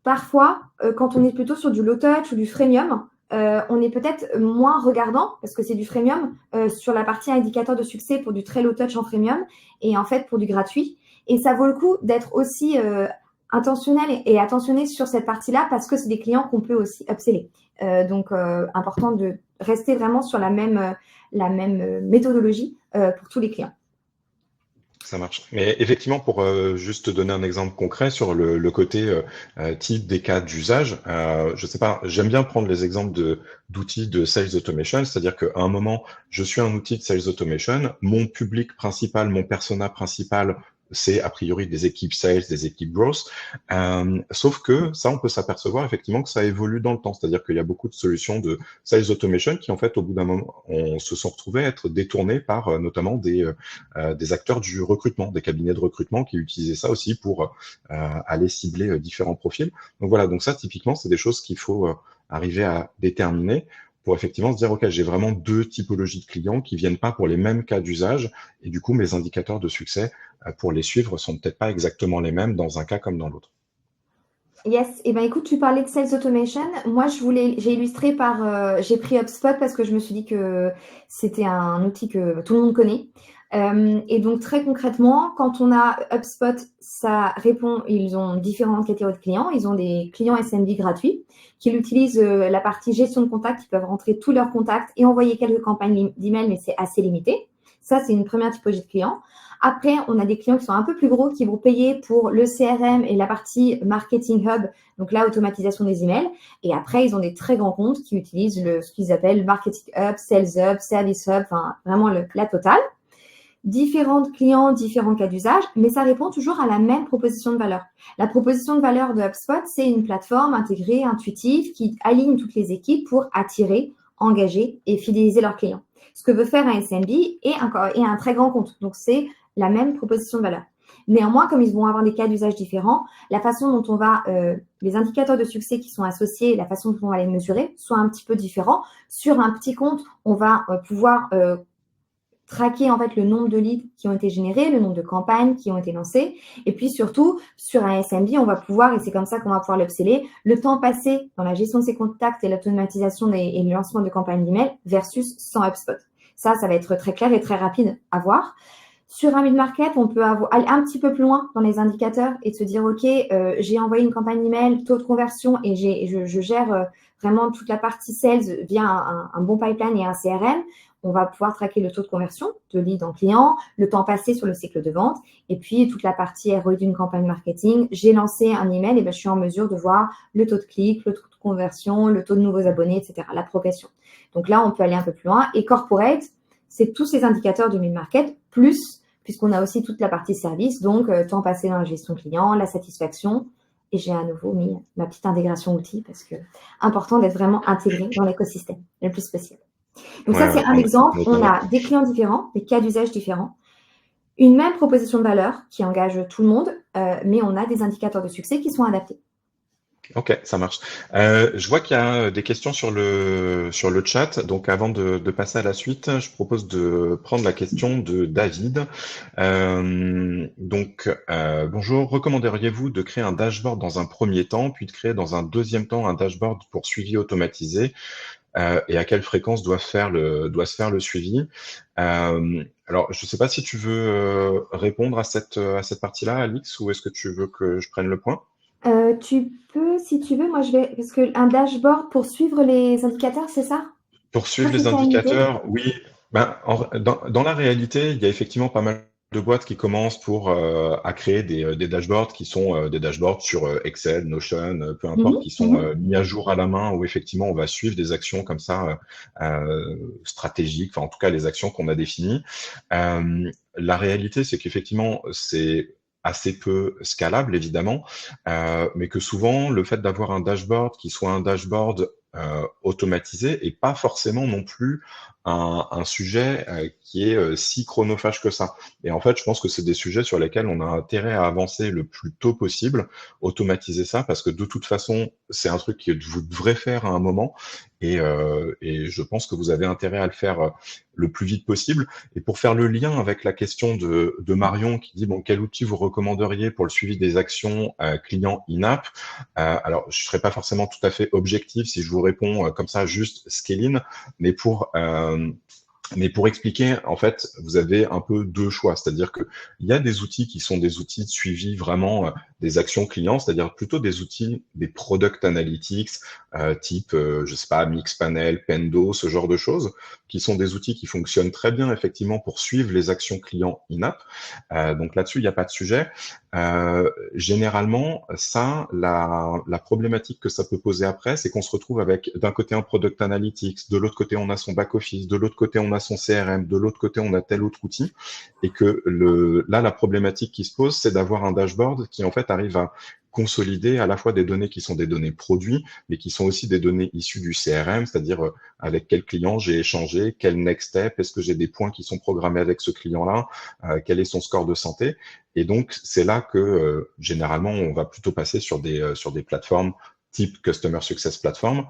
parfois, quand on est plutôt sur du low touch ou du freemium, on est peut-être moins regardant, parce que c'est du freemium, sur la partie indicateur de succès pour du très low touch en freemium et en fait pour du gratuit. Et ça vaut le coup d'être aussi intentionnel et attentionné sur cette partie-là parce que c'est des clients qu'on peut aussi upseller. Donc, important de rester vraiment sur la même méthodologie pour tous les clients. Ça marche. Mais effectivement, pour juste te donner un exemple concret sur le côté type des cas d'usage, je sais pas, j'aime bien prendre les exemples d'outils de sales automation, c'est-à-dire qu'à un moment, je suis un outil de sales automation, mon public principal, mon persona principal c'est a priori des équipes sales, des équipes growth. Sauf que ça, on peut s'apercevoir effectivement que ça évolue dans le temps. C'est-à-dire qu'il y a beaucoup de solutions de sales automation qui, en fait, au bout d'un moment, on se sont retrouvés à être détournés par notamment des acteurs du recrutement, des cabinets de recrutement qui utilisaient ça aussi pour aller cibler différents profils. Donc voilà, donc ça, typiquement, c'est des choses qu'il faut arriver à déterminer pour effectivement se dire, OK, j'ai vraiment deux typologies de clients qui viennent pas pour les mêmes cas d'usage, et du coup, mes indicateurs de succès pour les suivre sont peut-être pas exactement les mêmes dans un cas comme dans l'autre. Yes, et ben écoute, tu parlais de Sales Automation. Moi, j'ai illustré j'ai pris HubSpot parce que je me suis dit que c'était un outil que tout le monde connaît. Et donc, très concrètement, quand on a HubSpot, ça répond, ils ont différentes catégories de clients. Ils ont des clients SMB gratuits qui utilisent la partie gestion de contacts. Ils peuvent rentrer tous leurs contacts et envoyer quelques campagnes d'email, mais c'est assez limité. Ça, c'est une première typologie de clients. Après, on a des clients qui sont un peu plus gros qui vont payer pour le CRM et la partie Marketing Hub, donc la automatisation des emails. Et après, ils ont des très grands comptes qui utilisent ce qu'ils appellent Marketing Hub, Sales Hub, Service Hub, enfin vraiment la totale. Différents clients, différents cas d'usage, mais ça répond toujours à la même proposition de valeur. La proposition de valeur de HubSpot, c'est une plateforme intégrée, intuitive, qui aligne toutes les équipes pour attirer, engager et fidéliser leurs clients. Ce que veut faire un SMB et un très grand compte. Donc, c'est la même proposition de valeur. Néanmoins, comme ils vont avoir des cas d'usage différents, la façon dont on va, les indicateurs de succès qui sont associés, la façon dont on va les mesurer, sont un petit peu différents. Sur un petit compte, on va pouvoir traquer en fait le nombre de leads qui ont été générés, le nombre de campagnes qui ont été lancées. Et puis surtout, sur un SMB, on va pouvoir, et c'est comme ça qu'on va pouvoir l'upseller, le temps passé dans la gestion de ses contacts et l'automatisation et le lancement de campagnes d'email versus sans HubSpot. Ça va être très clair et très rapide à voir. Sur un mid-market, on peut aller un petit peu plus loin dans les indicateurs et se dire, OK, j'ai envoyé une campagne email, taux de conversion, et je gère vraiment toute la partie sales via un bon pipeline et un CRM. On va pouvoir traquer le taux de conversion de lead en client, le temps passé sur le cycle de vente, et puis toute la partie ROI d'une campagne marketing. J'ai lancé un email, et je suis en mesure de voir le taux de clic, le taux de conversion, le taux de nouveaux abonnés, etc., la progression. Donc là, on peut aller un peu plus loin. Et corporate, c'est tous ces indicateurs du mid-market, puisqu'on a aussi toute la partie service, donc temps passé dans la gestion client, la satisfaction. Et j'ai à nouveau mis ma petite intégration outil parce que important d'être vraiment intégré dans l'écosystème le plus possible. Donc ça, c'est un exemple. On a des clients différents, des cas d'usage différents, une même proposition de valeur qui engage tout le monde, mais on a des indicateurs de succès qui sont adaptés. Ok, ça marche. Je vois qu'il y a des questions sur le chat. Donc, avant de passer à la suite, je propose de prendre la question de David. Bonjour. Recommanderiez-vous de créer un dashboard dans un premier temps, puis de créer dans un deuxième temps un dashboard pour suivi automatisé? Et à quelle fréquence doit se faire le suivi? Alors, je ne sais pas si tu veux répondre à cette partie-là, Alix, ou est-ce que tu veux que je prenne le point? Tu peux, si tu veux, moi je vais, parce qu'un dashboard pour suivre les indicateurs, c'est ça? Pour suivre les indicateurs, oui. Dans la réalité, il y a effectivement pas mal de boîtes qui commencent à créer des dashboards qui sont des dashboards sur Excel, Notion, peu importe, qui sont mis à jour à la main, où effectivement on va suivre des actions comme ça stratégiques, enfin en tout cas les actions qu'on a définies. La réalité, c'est qu'effectivement, c'est assez peu scalable, évidemment, mais que souvent, le fait d'avoir un dashboard qui soit un dashboard automatisé et pas forcément non plus un sujet qui est si chronophage que ça. Et en fait, je pense que c'est des sujets sur lesquels on a intérêt à avancer le plus tôt possible, automatiser ça, parce que de toute façon, c'est un truc que vous devrez faire à un moment, et je pense que vous avez intérêt à le faire le plus vite possible. Et pour faire le lien avec la question de Marion qui dit, bon, quel outil vous recommanderiez pour le suivi des actions clients in-app? Alors, je ne serai pas forcément tout à fait objectif si je vous réponds comme ça, juste Scaling, mais pour expliquer, en fait, vous avez un peu deux choix. C'est-à-dire qu'il y a des outils qui sont des outils de suivi vraiment des actions clients, c'est-à-dire plutôt des outils, des product analytics, type, je sais pas, Mixpanel, Pendo, ce genre de choses, qui sont des outils qui fonctionnent très bien effectivement pour suivre les actions clients in-app. Donc là-dessus, il n'y a pas de sujet. Généralement, ça, la problématique que ça peut poser après, c'est qu'on se retrouve avec d'un côté un product analytics, de l'autre côté on a son back office, de l'autre côté on a son CRM, de l'autre côté on a tel autre outil, et que là, la problématique qui se pose, c'est d'avoir un dashboard qui en fait arrive à consolider à la fois des données qui sont des données produits, mais qui sont aussi des données issues du CRM, c'est-à-dire avec quel client j'ai échangé, quel next step, est-ce que j'ai des points qui sont programmés avec ce client-là, quel est son score de santé. Et donc, c'est là que généralement, on va plutôt passer sur des plateformes type Customer Success Platform.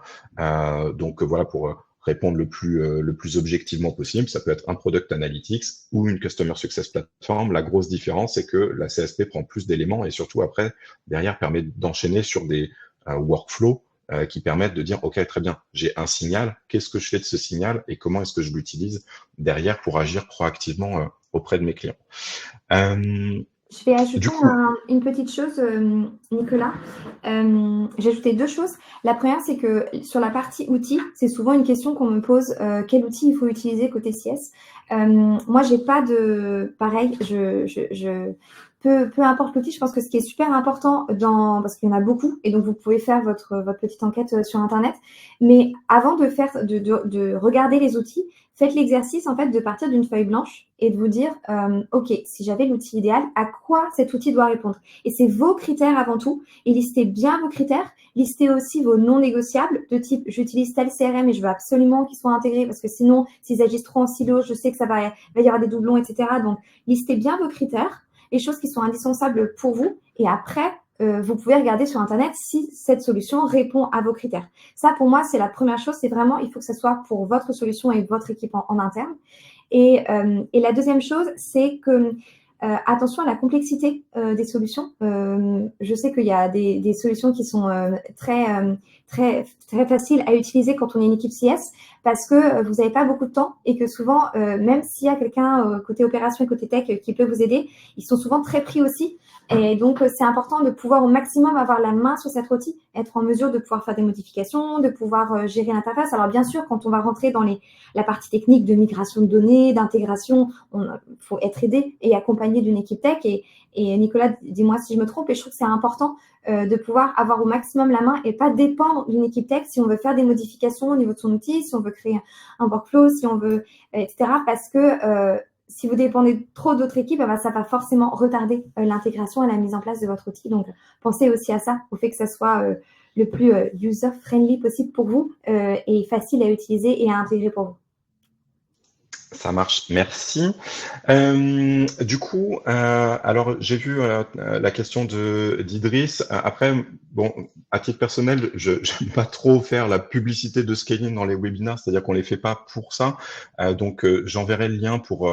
Donc, voilà, pour répondre le plus objectivement possible, ça peut être un Product Analytics ou une Customer Success Platform. La grosse différence, c'est que la CSP prend plus d'éléments et surtout, après, derrière, permet d'enchaîner sur des workflows qui permettent de dire, OK, très bien, j'ai un signal, qu'est-ce que je fais de ce signal et comment est-ce que je l'utilise derrière pour agir proactivement auprès de mes clients. Je vais ajouter Du coup, une petite chose, Nicolas. J'ai ajouté 2 choses. La première, c'est que sur la partie outils, c'est souvent une question qu'on me pose, quel outil il faut utiliser côté CS. Moi, j'ai pas de pareil, peu importe l'outil, je pense que ce qui est super important parce qu'il y en a beaucoup, et donc vous pouvez faire votre petite enquête sur Internet. Mais avant de regarder les outils, faites l'exercice en fait de partir d'une feuille blanche et de vous dire, ok, si j'avais l'outil idéal, à quoi cet outil doit répondre? Et c'est vos critères avant tout. Et listez bien vos critères. Listez aussi vos non négociables de type, j'utilise tel CRM et je veux absolument qu'ils soient intégrés parce que sinon, s'ils agissent trop en silo, je sais que va y avoir des doublons, etc. Donc, listez bien vos critères, les choses qui sont indispensables pour vous. Et après, vous pouvez regarder sur Internet si cette solution répond à vos critères. Ça, pour moi, c'est la première chose. C'est vraiment, il faut que ce soit pour votre solution et votre équipe en interne. Et la deuxième chose, c'est que attention à la complexité des solutions. Je sais qu'il y a des solutions qui sont très faciles à utiliser quand on est une équipe CS parce que vous n'avez pas beaucoup de temps et que souvent, même s'il y a quelqu'un côté opération et côté tech qui peut vous aider, ils sont souvent très pris aussi. Et donc, c'est important de pouvoir au maximum avoir la main sur cet outil, être en mesure de pouvoir faire des modifications, de pouvoir gérer l'interface. Alors, bien sûr, quand on va rentrer dans la partie technique de migration de données, d'intégration, il faut être aidé et accompagné d'une équipe tech. Et Nicolas, dis-moi si je me trompe, et je trouve que c'est important de pouvoir avoir au maximum la main et pas dépendre d'une équipe tech si on veut faire des modifications au niveau de son outil, si on veut créer un workflow, si on veut, etc. Parce que si vous dépendez trop d'autres équipes, ça va forcément retarder l'intégration et la mise en place de votre outil. Donc, pensez aussi à ça, au fait que ça soit le plus user-friendly possible pour vous et facile à utiliser et à intégrer pour vous. Ça marche, merci. Du coup, alors j'ai vu la question d'Idriss. Après, bon, à titre personnel, je n'aime pas trop faire la publicité de scaling dans les webinaires, c'est-à-dire qu'on les fait pas pour ça. Donc, j'enverrai le lien pour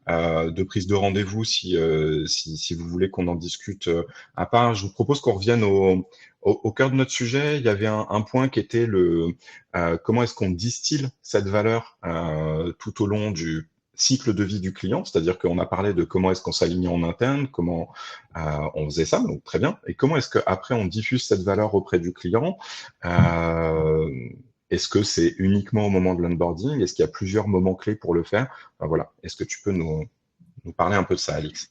de prise de rendez-vous si vous voulez qu'on en discute à part. Je vous propose qu'on revienne au cœur de notre sujet. Il y avait un point qui était comment est-ce qu'on distille cette valeur tout au long du cycle de vie du client, c'est-à-dire qu'on a parlé de comment est-ce qu'on s'alignait en interne, comment on faisait ça, donc très bien, et comment est-ce qu'après on diffuse cette valeur auprès du client. Est-ce que c'est uniquement au moment de l'onboarding? Est-ce qu'il y a plusieurs moments clés pour le faire? Voilà. Est-ce que tu peux nous parler un peu de ça, Alix?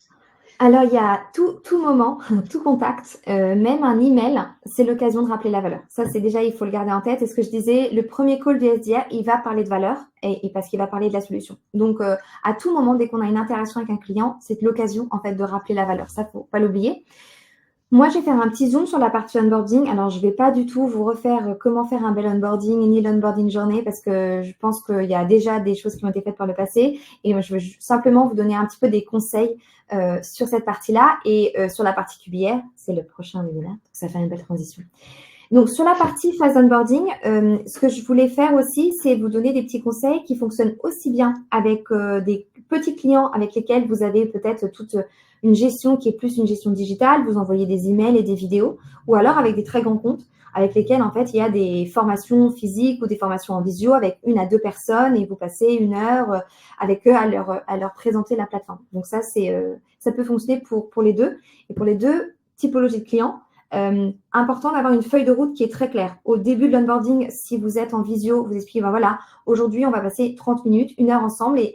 Alors, il y a tout moment, tout contact, même un email, c'est l'occasion de rappeler la valeur. Ça, c'est déjà, il faut le garder en tête. Et ce que je disais, le premier call du SDR, il va parler de valeur et parce qu'il va parler de la solution. Donc, à tout moment, dès qu'on a une interaction avec un client, c'est l'occasion, en fait, de rappeler la valeur. Ça, faut pas l'oublier. Moi, je vais faire un petit zoom sur la partie onboarding. Alors, je ne vais pas du tout vous refaire comment faire un bel onboarding ni l'onboarding journée parce que je pense qu'il y a déjà des choses qui ont été faites par le passé. Et je veux simplement vous donner un petit peu des conseils sur cette partie-là et sur la partie QBR. C'est le prochain webinaire, donc ça fait une belle transition. Donc, sur la partie phase onboarding, ce que je voulais faire aussi, c'est vous donner des petits conseils qui fonctionnent aussi bien avec des petits clients avec lesquels vous avez peut-être toute une gestion qui est plus une gestion digitale, vous envoyez des emails et des vidéos, ou alors avec des très grands comptes avec lesquels, en fait, il y a des formations physiques ou des formations en visio avec 1 à 2 personnes et vous passez 1 heure avec eux à leur présenter la plateforme. Donc, ça peut fonctionner pour les deux. Et pour les deux, typologie de client, important d'avoir une feuille de route qui est très claire. Au début de l'onboarding, si vous êtes en visio, vous expliquez, ben voilà, aujourd'hui, on va passer 30 minutes, 1 heure ensemble et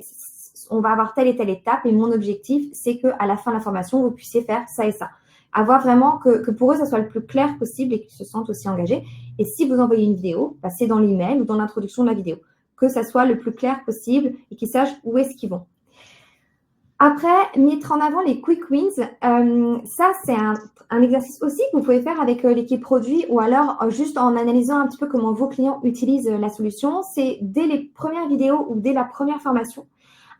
on va avoir telle et telle étape. Et mon objectif, c'est qu'à la fin de la formation, vous puissiez faire ça et ça. Avoir vraiment que pour eux, ça soit le plus clair possible et qu'ils se sentent aussi engagés. Et si vous envoyez une vidéo, c'est dans l'email ou dans l'introduction de la vidéo. Que ça soit le plus clair possible et qu'ils sachent où est-ce qu'ils vont. Après, mettre en avant les quick wins, ça, c'est un exercice aussi que vous pouvez faire avec l'équipe produit ou alors juste en analysant un petit peu comment vos clients utilisent la solution. C'est dès les premières vidéos ou dès la première formation,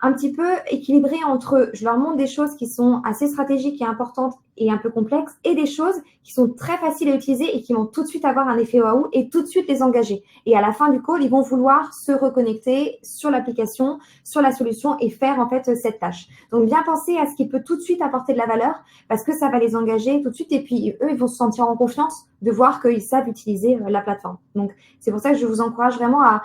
un petit peu équilibré entre je leur montre des choses qui sont assez stratégiques et importantes et un peu complexes et des choses qui sont très faciles à utiliser et qui vont tout de suite avoir un effet waouh et tout de suite les engager. Et à la fin du call, ils vont vouloir se reconnecter sur l'application, sur la solution et faire en fait cette tâche. Donc bien penser à ce qui peut tout de suite apporter de la valeur parce que ça va les engager tout de suite et puis eux, ils vont se sentir en confiance de voir qu'ils savent utiliser la plateforme. Donc c'est pour ça que je vous encourage vraiment à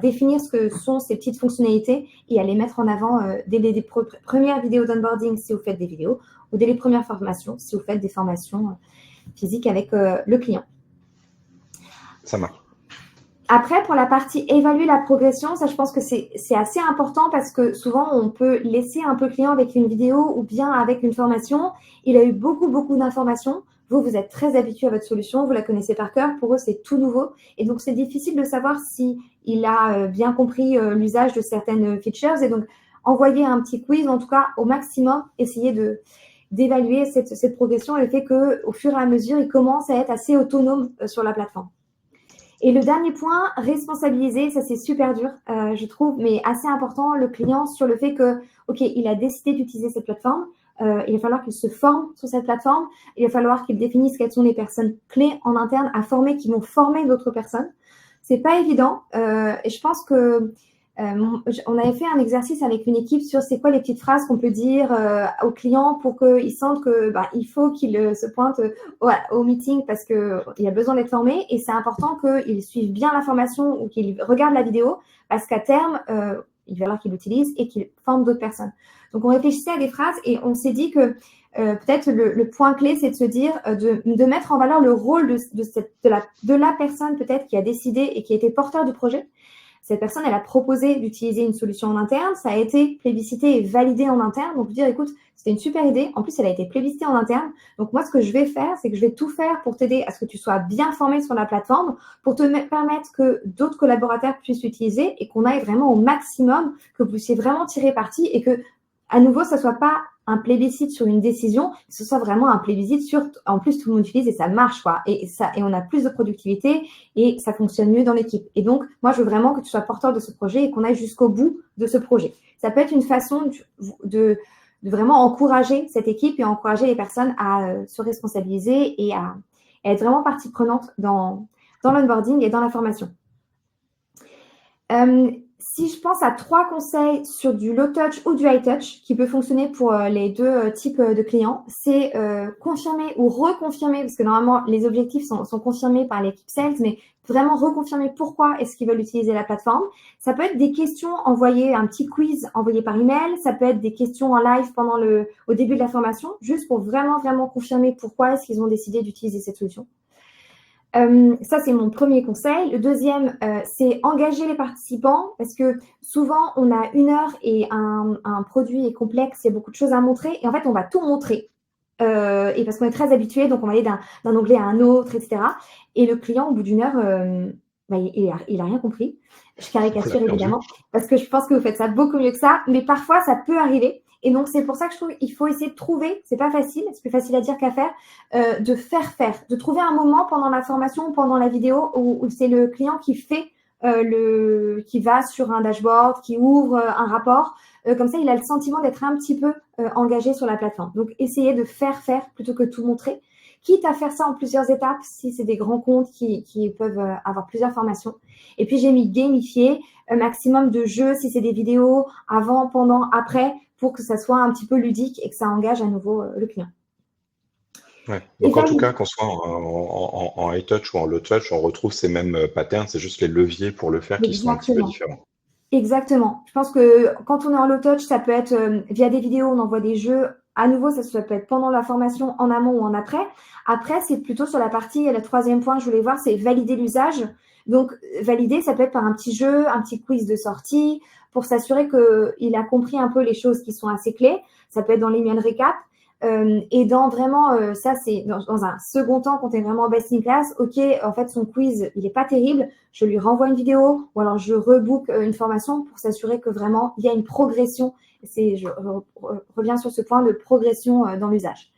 définir ce que sont ces petites fonctionnalités et à les mettre en avant dès les premières vidéos d'onboarding si vous faites des vidéos ou dès les premières formations si vous faites des formations physiques avec le client. Ça marche. Après, pour la partie évaluer la progression, ça, je pense que c'est assez important parce que souvent, on peut laisser un peu le client avec une vidéo ou bien avec une formation. Il a eu beaucoup d'informations. Vous êtes très habitué à votre solution, vous la connaissez par cœur. Pour eux, c'est tout nouveau. Et donc, c'est difficile de savoir s'il a bien compris l'usage de certaines features. Et donc, envoyer un petit quiz, en tout cas, au maximum, essayer d'évaluer cette progression et le fait qu'au fur et à mesure, il commence à être assez autonome sur la plateforme. Et le dernier point, responsabiliser, ça c'est super dur, je trouve, mais assez important, le client sur le fait que, ok, il a décidé d'utiliser cette plateforme, il va falloir qu'il se forme sur cette plateforme, il va falloir qu'il définisse quelles sont les personnes clés en interne à former, qui vont former d'autres personnes. C'est pas évident, et je pense que on avait fait un exercice avec une équipe sur c'est quoi les petites phrases qu'on peut dire aux clients pour qu'ils sentent que il faut qu'ils se pointent au meeting parce qu'il a besoin d'être formé et c'est important qu'ils suivent bien la formation ou qu'ils regardent la vidéo parce qu'à terme, il va falloir qu'ils l'utilisent et qu'ils forment d'autres personnes. Donc, on réfléchissait à des phrases et on s'est dit que peut-être le point clé, c'est de se dire, de mettre en valeur le rôle de la personne peut-être qui a décidé et qui a été porteur du projet. Cette personne, elle a proposé d'utiliser une solution en interne. Ça a été plébiscité et validé en interne. Donc, dire, écoute, c'était une super idée. En plus, elle a été plébiscitée en interne. Donc, moi, ce que je vais faire, c'est que je vais tout faire pour t'aider à ce que tu sois bien formé sur la plateforme, pour te permettre que d'autres collaborateurs puissent l'utiliser et qu'on aille vraiment au maximum, que vous puissiez vraiment tirer parti et que, à nouveau, ça soit pas un plébiscite sur une décision, que ce soit vraiment un plébiscite sur, en plus, tout le monde utilise et ça marche, quoi. Et on a plus de productivité et ça fonctionne mieux dans l'équipe. Et donc, moi, je veux vraiment que tu sois porteur de ce projet et qu'on aille jusqu'au bout de ce projet. Ça peut être une façon de vraiment encourager cette équipe et encourager les personnes à se responsabiliser et à être vraiment partie prenante dans l'onboarding et dans la formation. Si je pense à 3 conseils sur du low touch ou du high touch qui peut fonctionner pour les deux types de clients, c'est confirmer ou reconfirmer, parce que normalement les objectifs sont confirmés par l'équipe sales, mais vraiment reconfirmer pourquoi est-ce qu'ils veulent utiliser la plateforme. Ça peut être des questions envoyées, un petit quiz envoyé par email, ça peut être des questions en live au début de la formation, juste pour vraiment confirmer pourquoi est-ce qu'ils ont décidé d'utiliser cette solution. Ça, c'est mon premier conseil. Le deuxième, c'est engager les participants parce que souvent, on a 1 heure et un produit est complexe, il y a beaucoup de choses à montrer et en fait, on va tout montrer. Et parce qu'on est très habitué, donc on va aller d'un onglet à un autre, etc. Et le client, au bout d'1 heure, il a rien compris. Je caricature évidemment parce que je pense que vous faites ça beaucoup mieux que ça, mais parfois, ça peut arriver. Et donc, c'est pour ça que je trouve qu'il faut essayer de trouver, c'est pas facile, c'est plus facile à dire qu'à faire, de trouver un moment pendant la formation ou pendant la vidéo où c'est le client qui fait qui va sur un dashboard, qui ouvre un rapport. Comme ça, il a le sentiment d'être un petit peu engagé sur la plateforme. Donc, essayez de faire plutôt que tout montrer. Quitte à faire ça en plusieurs étapes, si c'est des grands comptes qui peuvent avoir plusieurs formations. Et puis, j'ai mis gamifier, maximum de jeux, si c'est des vidéos, avant, pendant, après, pour que ça soit un petit peu ludique et que ça engage à nouveau le client. Ouais. Donc, en tout cas, qu'on soit en high touch ou en low touch, on retrouve ces mêmes patterns, c'est juste les leviers pour le faire qui sont un petit peu différents. Exactement. Je pense que quand on est en low touch, ça peut être via des vidéos, on envoie des jeux à nouveau, ça peut être pendant la formation, en amont ou en après. Après, c'est plutôt sur la partie, le troisième point que je voulais voir, c'est valider l'usage. Donc, valider, ça peut être par un petit jeu, un petit quiz de sortie, pour s'assurer qu'il a compris un peu les choses qui sont assez clés. Ça peut être dans l'email récap. Et dans vraiment, ça c'est dans un second temps, quand tu es vraiment best in class, ok, en fait son quiz, il est pas terrible, je lui renvoie une vidéo ou alors je rebook une formation pour s'assurer que vraiment il y a une progression. Je reviens sur ce point de progression dans l'usage.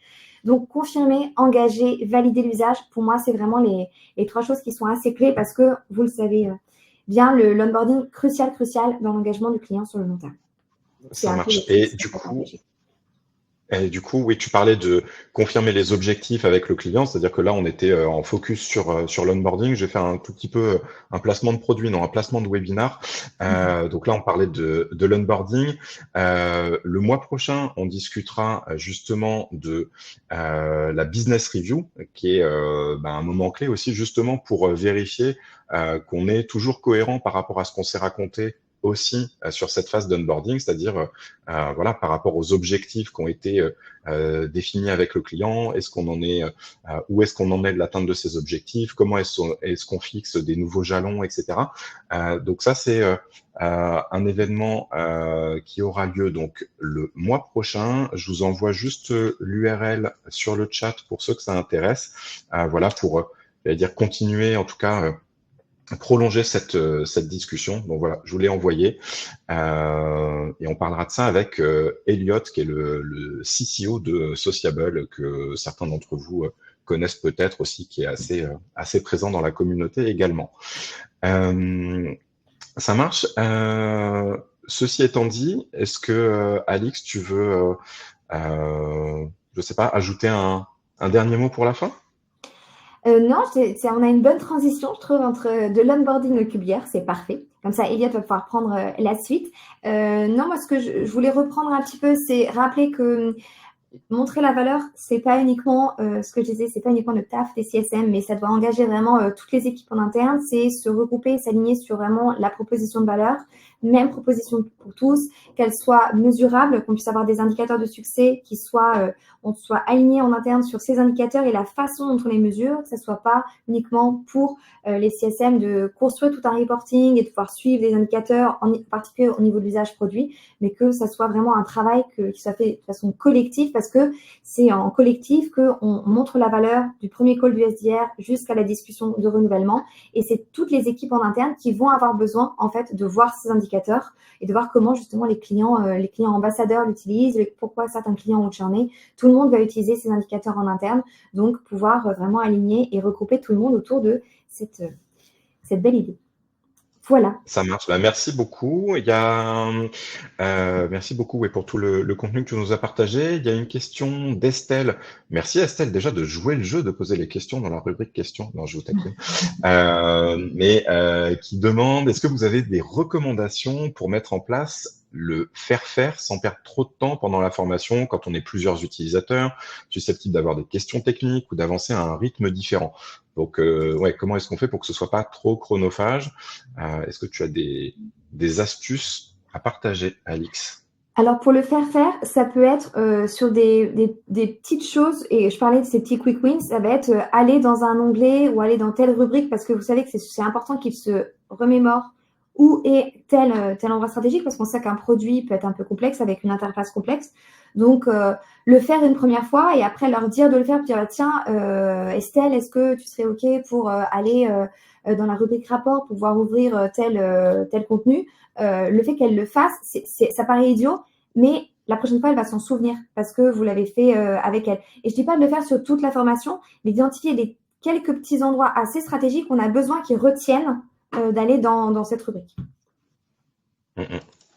Donc, confirmer, engager, valider l'usage, pour moi, c'est vraiment les trois choses qui sont assez clés parce que, vous le savez bien, l'onboarding crucial dans l'engagement du client sur le long terme. C'est Ça un peu marche. les Et du coup, oui, tu parlais de confirmer les objectifs avec le client, c'est-à-dire que là, on était en focus sur l'onboarding. J'ai fait un tout petit peu un placement de produit, non, un placement de webinar. Donc là, on parlait de l'onboarding. Le mois prochain, on discutera justement de la business review, qui est un moment clé aussi justement pour vérifier qu'on est toujours cohérent par rapport à ce qu'on s'est raconté aussi sur cette phase d'onboarding, c'est-à-dire voilà, par rapport aux objectifs qui ont été définis avec le client, est-ce qu'on en est, où est-ce qu'on en est de l'atteinte de ces objectifs, comment est-ce qu'on fixe des nouveaux jalons, etc. Donc ça, c'est un événement qui aura lieu donc le mois prochain. Je vous envoie juste l'URL sur le chat pour ceux que ça intéresse. Voilà, pour j'allais dire continuer en tout cas prolonger cette discussion. Donc voilà, je vous l'ai envoyé et on parlera de ça avec Elliot, qui est le CCO de Sociable, que certains d'entre vous connaissent peut-être aussi, qui est assez présent dans la communauté également. Ça marche. Ceci étant dit, est-ce que Alix, tu veux, je sais pas, ajouter un dernier mot pour la fin? Non, on a une bonne transition, je trouve, entre de l'onboarding au QBR, c'est parfait. Comme ça, Elliot va pouvoir prendre la suite. Non, moi, ce que je voulais reprendre un petit peu, c'est rappeler que montrer la valeur, c'est pas uniquement ce que je disais, c'est pas uniquement le taf des CSM, mais ça doit engager vraiment toutes les équipes en interne. C'est se regrouper, s'aligner sur vraiment la proposition de valeur, même proposition pour tous, qu'elle soit mesurable, qu'on puisse avoir des indicateurs de succès qui soient, on soit alignés en interne sur ces indicateurs et la façon dont on les mesure, que ce soit pas uniquement pour les CSM de construire tout un reporting et de pouvoir suivre des indicateurs, en particulier au niveau de l'usage produit, mais que ça soit vraiment un travail qui soit fait de façon collective, parce que c'est en collectif qu'on montre la valeur du premier call du SDR jusqu'à la discussion de renouvellement. Et c'est toutes les équipes en interne qui vont avoir besoin, en fait, de voir ces indicateurs et de voir comment, justement, les clients ambassadeurs l'utilisent, pourquoi certains clients ont churné. Tout le monde va utiliser ces indicateurs en interne, donc pouvoir vraiment aligner et regrouper tout le monde autour de cette belle idée. Voilà. Ça marche. Merci beaucoup. Merci beaucoup pour tout le contenu que tu nous as partagé. Il y a une question d'Estelle. Merci Estelle déjà de jouer le jeu, de poser les questions dans la rubrique questions. Non, je vous taquine. Qui demande, est-ce que vous avez des recommandations pour mettre en place le faire sans perdre trop de temps pendant la formation quand on est plusieurs utilisateurs, susceptibles d'avoir des questions techniques ou d'avancer à un rythme différent? Donc, comment est-ce qu'on fait pour que ce soit pas trop chronophage? Est-ce que tu as des astuces à partager, Alix? Alors, pour le faire, ça peut être sur des petites choses, et je parlais de ces petits quick wins, ça va être aller dans un onglet ou aller dans telle rubrique, parce que vous savez que c'est important qu'il se remémore où est tel endroit stratégique, parce qu'on sait qu'un produit peut être un peu complexe avec une interface complexe. Donc, le faire une première fois et après leur dire de le faire, pour dire tiens, Estelle, est-ce que tu serais OK pour aller dans la rubrique rapport pour pouvoir ouvrir tel contenu? Le fait qu'elle le fasse, ça paraît idiot, mais la prochaine fois, elle va s'en souvenir parce que vous l'avez fait avec elle. Et je dis pas de le faire sur toute la formation, mais d'identifier quelques petits endroits assez stratégiques qu'on a besoin qu'ils retiennent d'aller dans cette rubrique.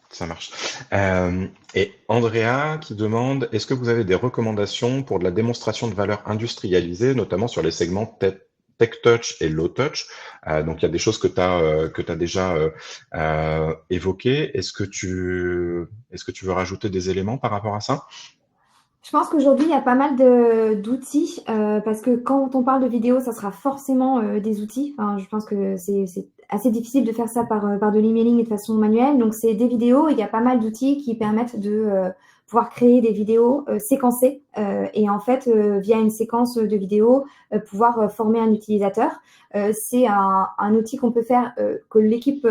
Ça marche. Et Andrea qui demande, est-ce que vous avez des recommandations pour de la démonstration de valeur industrialisée, notamment sur les segments Tech Touch et Low Touch? Donc, il y a des choses que tu as déjà évoquées. Est-ce que tu veux rajouter des éléments par rapport à ça? Je pense qu'aujourd'hui, il y a pas mal d'outils parce que quand on parle de vidéo, ça sera forcément des outils. Enfin, je pense que c'est assez difficile de faire ça par de l'emailing et de façon manuelle. Donc, c'est des vidéos et il y a pas mal d'outils qui permettent de pouvoir créer des vidéos séquencées et en fait, via une séquence de vidéos, pouvoir former un utilisateur. C'est un outil qu'on peut faire, que l'équipe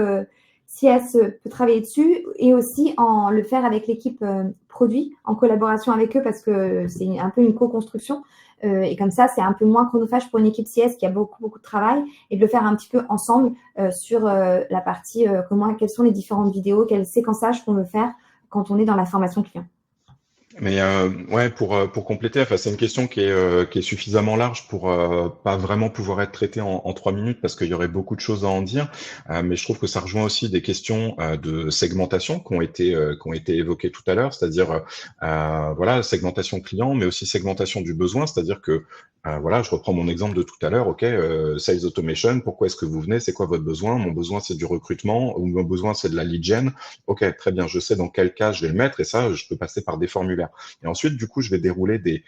CS peut travailler dessus et aussi le faire avec l'équipe produit, en collaboration avec eux parce que c'est un peu une co-construction. Et comme ça, c'est un peu moins chronophage pour une équipe CS qui a beaucoup, beaucoup de travail et de le faire un petit peu ensemble sur la partie quelles sont les différentes vidéos, quel séquençage qu'on veut faire quand on est dans la formation client. Mais ouais, pour compléter, enfin, c'est une question qui est suffisamment large pour pas vraiment pouvoir être traitée en 3 minutes parce qu'il y aurait beaucoup de choses à en dire. Mais je trouve que ça rejoint aussi des questions de segmentation qui ont été évoquées tout à l'heure, c'est-à-dire voilà, segmentation client, mais aussi segmentation du besoin, c'est-à-dire que voilà, je reprends mon exemple de tout à l'heure. Ok, sales automation, pourquoi est-ce que vous venez? C'est quoi votre besoin? Mon besoin, c'est du recrutement ou mon besoin, c'est de la lead gen. Ok, très bien, je sais dans quel cas je vais le mettre et ça, je peux passer par des formulaires. Et ensuite, du coup, je vais dérouler des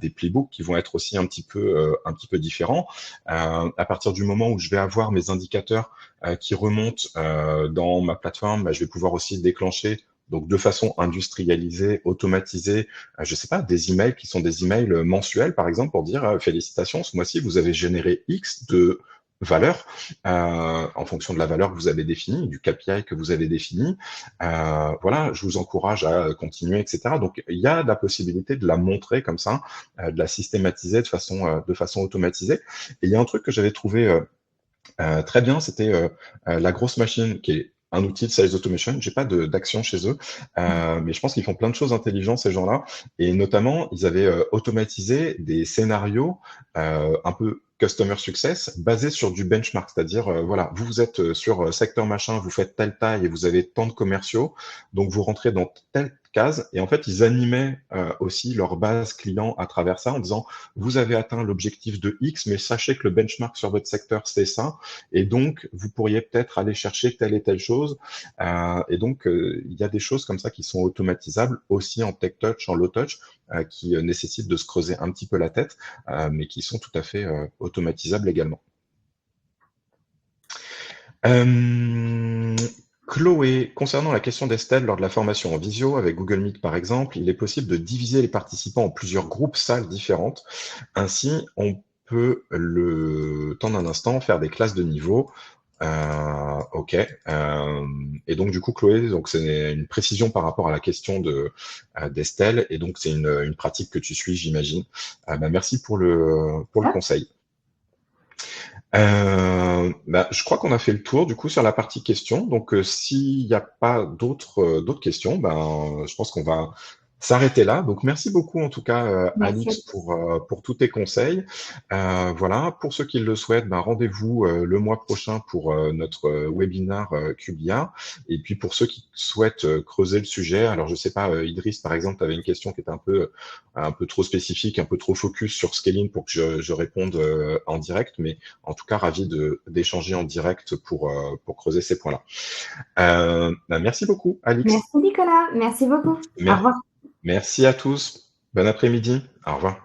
playbooks qui vont être aussi un petit peu différents. À partir du moment où je vais avoir mes indicateurs qui remontent dans ma plateforme, je vais pouvoir aussi déclencher donc de façon industrialisée, automatisée, je sais pas, des emails qui sont des emails mensuels, par exemple, pour dire félicitations, ce mois-ci, vous avez généré X de valeur en fonction de la valeur que vous avez définie, du KPI que vous avez défini. Voilà, je vous encourage à continuer, etc. Donc, il y a la possibilité de la montrer comme ça, de la systématiser de façon automatisée. Et il y a un truc que j'avais trouvé très bien, c'était la grosse machine qui est un outil de sales automation. J'ai pas d'action chez eux, mais je pense qu'ils font plein de choses intelligentes ces gens-là. Et notamment, ils avaient automatisé des scénarios un peu customer success basés sur du benchmark, c'est-à-dire voilà, vous êtes sur secteur machin, vous faites telle taille et vous avez tant de commerciaux, donc vous rentrez dans telle case. Et en fait, ils animaient aussi leur base client à travers ça en disant vous avez atteint l'objectif de X, mais sachez que le benchmark sur votre secteur c'est ça. Et donc, vous pourriez peut-être aller chercher telle et telle chose. Et donc, il y a des choses comme ça qui sont automatisables aussi en tech touch, en low touch, qui nécessitent de se creuser un petit peu la tête, mais qui sont tout à fait automatisables également. Chloé, concernant la question d'Estelle lors de la formation en visio avec Google Meet par exemple, il est possible de diviser les participants en plusieurs groupes salles différentes. Ainsi, on peut le temps d'un instant faire des classes de niveau. Ok. Et donc du coup, Chloé, donc c'est une précision par rapport à la question d'Estelle, et donc c'est une pratique que tu suis, j'imagine. Merci pour le conseil. Je crois qu'on a fait le tour du coup sur la partie questions. Donc, s'il n'y a pas d'autres questions, je pense qu'on va s'arrêter là. Donc, merci beaucoup en tout cas, Alix, pour tous tes conseils. Voilà, pour ceux qui le souhaitent, rendez-vous le mois prochain pour notre webinaire QBA. Et puis pour ceux qui souhaitent creuser le sujet, alors je sais pas, Idriss par exemple, tu avais une question qui était un peu trop spécifique, un peu trop focus sur scaling pour que je réponde en direct, mais en tout cas ravi d'échanger en direct pour creuser ces points-là. Merci beaucoup, Alix. Merci Nicolas, merci beaucoup. Au revoir. Merci à tous. Bon après-midi. Au revoir.